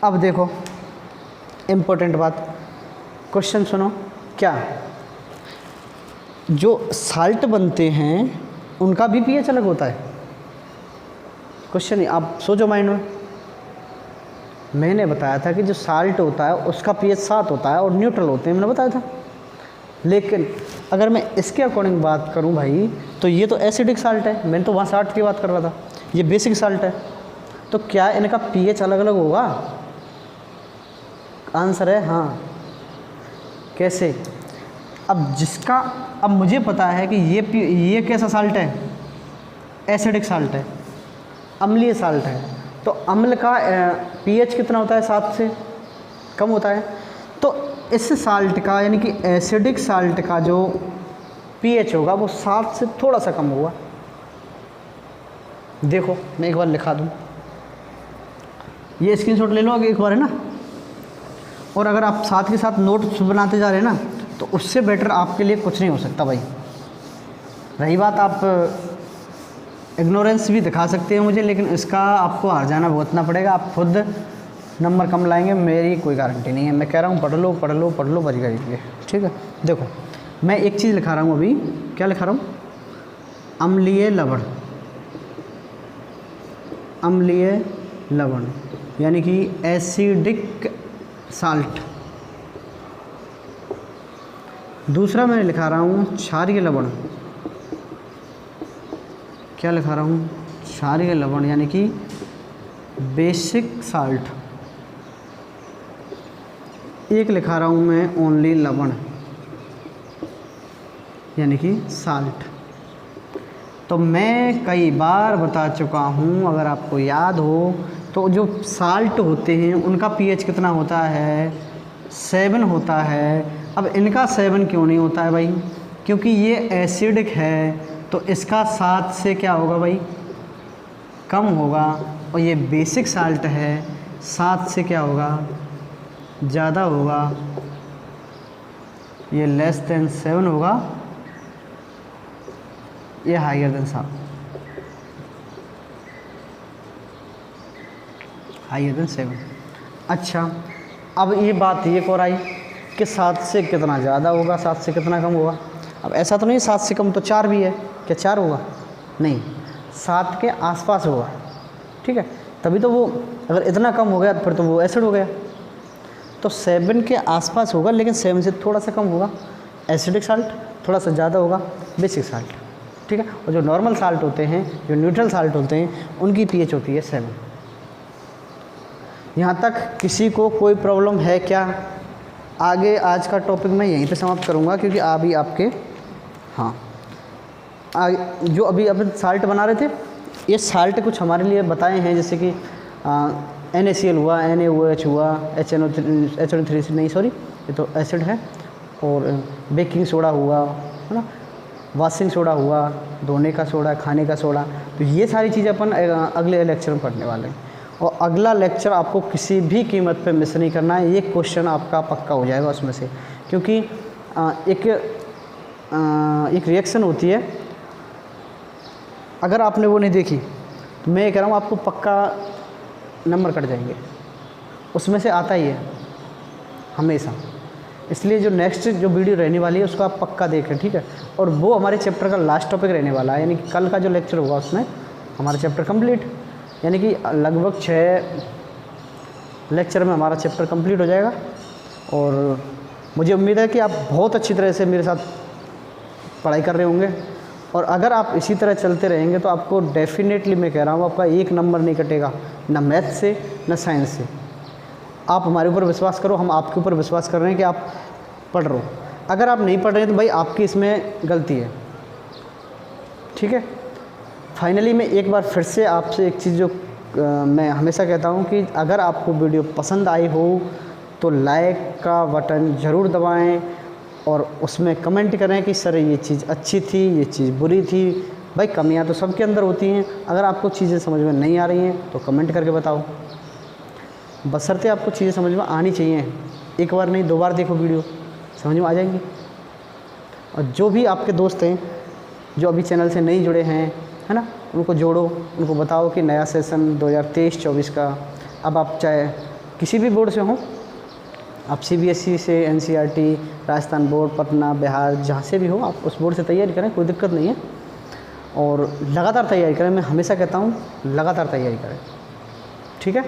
अब देखो इम्पोर्टेंट बात, क्वेश्चन सुनो। क्या जो साल्ट बनते हैं उनका भी पीएच अलग होता है? क्वेश्चन ही आप सोचो माइंड में। मैंने बताया था कि जो साल्ट होता है उसका पीएच 7 होता है और न्यूट्रल होते हैं, मैंने बताया था। लेकिन अगर मैं इसके अकॉर्डिंग बात करूं भाई, तो ये तो एसिडिक साल्ट है, मैंने तो वहाँ साल्ट की बात कर रहा था, ये बेसिक साल्ट है। तो क्या इनका पीएच अलग अलग होगा? आंसर है हाँ। कैसे? अब मुझे पता है कि ये कैसा साल्ट है? एसिडिक साल्ट है, अम्लीय साल्ट है। तो अम्ल का पीएच कितना होता है? 7 से कम होता है। तो इस साल्ट का यानी कि एसिडिक साल्ट का जो पीएच होगा वो 7 से थोड़ा सा कम होगा। देखो मैं एक बार लिखा दूँ, ये स्क्रीनशॉट ले लो एक बार, है ना। और अगर आप साथ के साथ नोट्स बनाते जा रहे हैं ना, तो उससे बेटर आपके लिए कुछ नहीं हो सकता भाई। रही बात, आप इग्नोरेंस भी दिखा सकते हैं मुझे, लेकिन इसका आपको हार जाना भुगतना पड़ेगा। आप खुद नंबर कम लाएंगे, मेरी कोई गारंटी नहीं है। मैं कह रहा हूँ पढ़ लो पढ़ लो पढ़ लो, बच जाइए। ठीक है, देखो मैं एक चीज़ लिखा रहा हूँ अभी। क्या लिखा रहा हूँ? अम्लीय लवण। अम्लीय लवण यानी कि एसिडिक साल्ट। दूसरा मैं लिखा रहा हूँ क्षारीय लवण। क्या लिखा रहा हूँ? क्षारीय लवण यानी कि बेसिक साल्ट। एक लिखा रहा हूँ मैं ओनली लवण यानी कि साल्ट। तो मैं कई बार बता चुका हूँ, अगर आपको याद हो तो, जो साल्ट होते हैं उनका पीएच कितना होता है? 7 होता है। अब इनका 7 क्यों नहीं होता है भाई? क्योंकि ये एसिडिक है, तो इसका 7 से क्या होगा भाई? कम होगा। और ये बेसिक साल्ट है, 7 से क्या होगा? ज़्यादा होगा। ये लेस देन 7 होगा, ये हाइयर देन 7, हाइयर देन 7। अच्छा, अब ये बात ये और आई कि 7 से कितना ज़्यादा होगा, 7 से कितना कम होगा। अब ऐसा तो नहीं 7 से कम तो 4 भी है, क्या 4 होगा? नहीं, 7 के आसपास होगा। ठीक है, तभी तो वो, अगर इतना कम हो गया फिर तो वो एसिड हो गया। तो 7 के आसपास होगा, लेकिन 7 से थोड़ा सा कम होगा एसिडिक साल्ट, थोड़ा सा ज़्यादा होगा बेसिक साल्ट। ठीक है, और जो नॉर्मल साल्ट होते हैं, जो न्यूट्रल साल्ट होते हैं, उनकी पीएच होती है 7। यहाँ तक किसी को कोई प्रॉब्लम है क्या? आगे आज का टॉपिक मैं यहीं पे समाप्त करूँगा, क्योंकि अभी आपके हाँ जो अभी अपन साल्ट बना रहे थे, ये साल्ट कुछ हमारे लिए बताए हैं, जैसे कि NaCl हुआ, NaOH हुआ, HNO3 नहीं सॉरी, ये तो एसिड है, और बेकिंग सोडा हुआ, है ना, वॉशिंग सोडा हुआ, धोने का सोडा, खाने का सोडा। तो ये सारी चीज़ें अपन अगले लेक्चर में पढ़ने वाले हैं। और अगला लेक्चर आपको किसी भी कीमत पे मिस नहीं करना है। ये क्वेश्चन आपका पक्का हो जाएगा उसमें से, क्योंकि एक रिएक्शन होती है, अगर आपने वो नहीं देखी तो मैं ये कह रहा हूँ आपको पक्का नंबर कट जाएंगे, उसमें से आता ही है हमेशा। इसलिए जो नेक्स्ट जो वीडियो रहने वाली है उसको आप पक्का देखें, ठीक है। और वो हमारे चैप्टर का लास्ट टॉपिक रहने वाला है, यानी कि कल का जो लेक्चर होगा उसमें हमारा चैप्टर कंप्लीट, यानी कि लगभग 6 लेक्चर में हमारा चैप्टर कंप्लीट हो जाएगा। और मुझे उम्मीद है कि आप बहुत अच्छी तरह से मेरे साथ पढ़ाई कर रहे होंगे, और अगर आप इसी तरह चलते रहेंगे तो आपको डेफिनेटली मैं कह रहा हूँ आपका 1 नंबर नहीं कटेगा, ना मैथ से ना साइंस से। आप हमारे ऊपर विश्वास करो, हम आपके ऊपर विश्वास कर रहे हैं कि आप पढ़ रहे हो। अगर आप नहीं पढ़ रहे हैं तो भाई आपकी इसमें गलती है, ठीक है। फाइनली मैं एक बार फिर से आपसे एक चीज़ जो मैं हमेशा कहता हूँ कि अगर आपको वीडियो पसंद आई हो तो लाइक का बटन ज़रूर दबाएं, और उसमें कमेंट करें कि सर ये चीज़ अच्छी थी, ये चीज़ बुरी थी, भाई कमियां तो सबके अंदर होती हैं, अगर आपको चीज़ें समझ में नहीं आ रही हैं तो कमेंट करके बताओ, बशर्ते आपको चीज़ें समझ में आनी चाहिए। एक बार नहीं 2 बार देखो वीडियो, समझ में आ जाएंगी। और जो भी आपके दोस्त हैं जो अभी चैनल से नहीं जुड़े हैं, है ना, उनको जोड़ो, उनको बताओ कि नया सेशन 2023-24 का, अब आप चाहे किसी भी बोर्ड से हों, आप CBSE से, NCERT, राजस्थान बोर्ड, पटना, बिहार, जहाँ से भी हो आप उस बोर्ड से तैयारी करें, कोई दिक्कत नहीं है। और लगातार तैयारी करें, मैं हमेशा कहता हूँ लगातार तैयारी करें, ठीक है।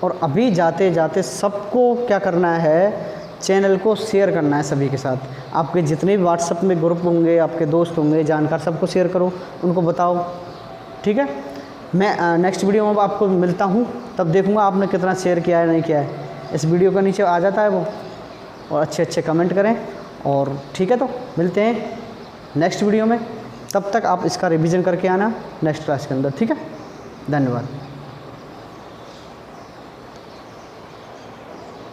और अभी जाते जाते सबको क्या करना है, चैनल को शेयर करना है सभी के साथ। आपके जितने भी व्हाट्सएप में ग्रुप होंगे, आपके दोस्त होंगे, जानकार, सबको शेयर करो, उनको बताओ, ठीक है। मैं नेक्स्ट वीडियो में आपको मिलता हूँ, तब देखूँगा आपने कितना शेयर किया है नहीं किया है। इस वीडियो के नीचे आ जाता है वो, और अच्छे अच्छे कमेंट करें। और ठीक है, तो मिलते हैं नेक्स्ट वीडियो में, तब तक आप इसका रिवीजन करके आना नेक्स्ट क्लास के अंदर, ठीक है। धन्यवाद।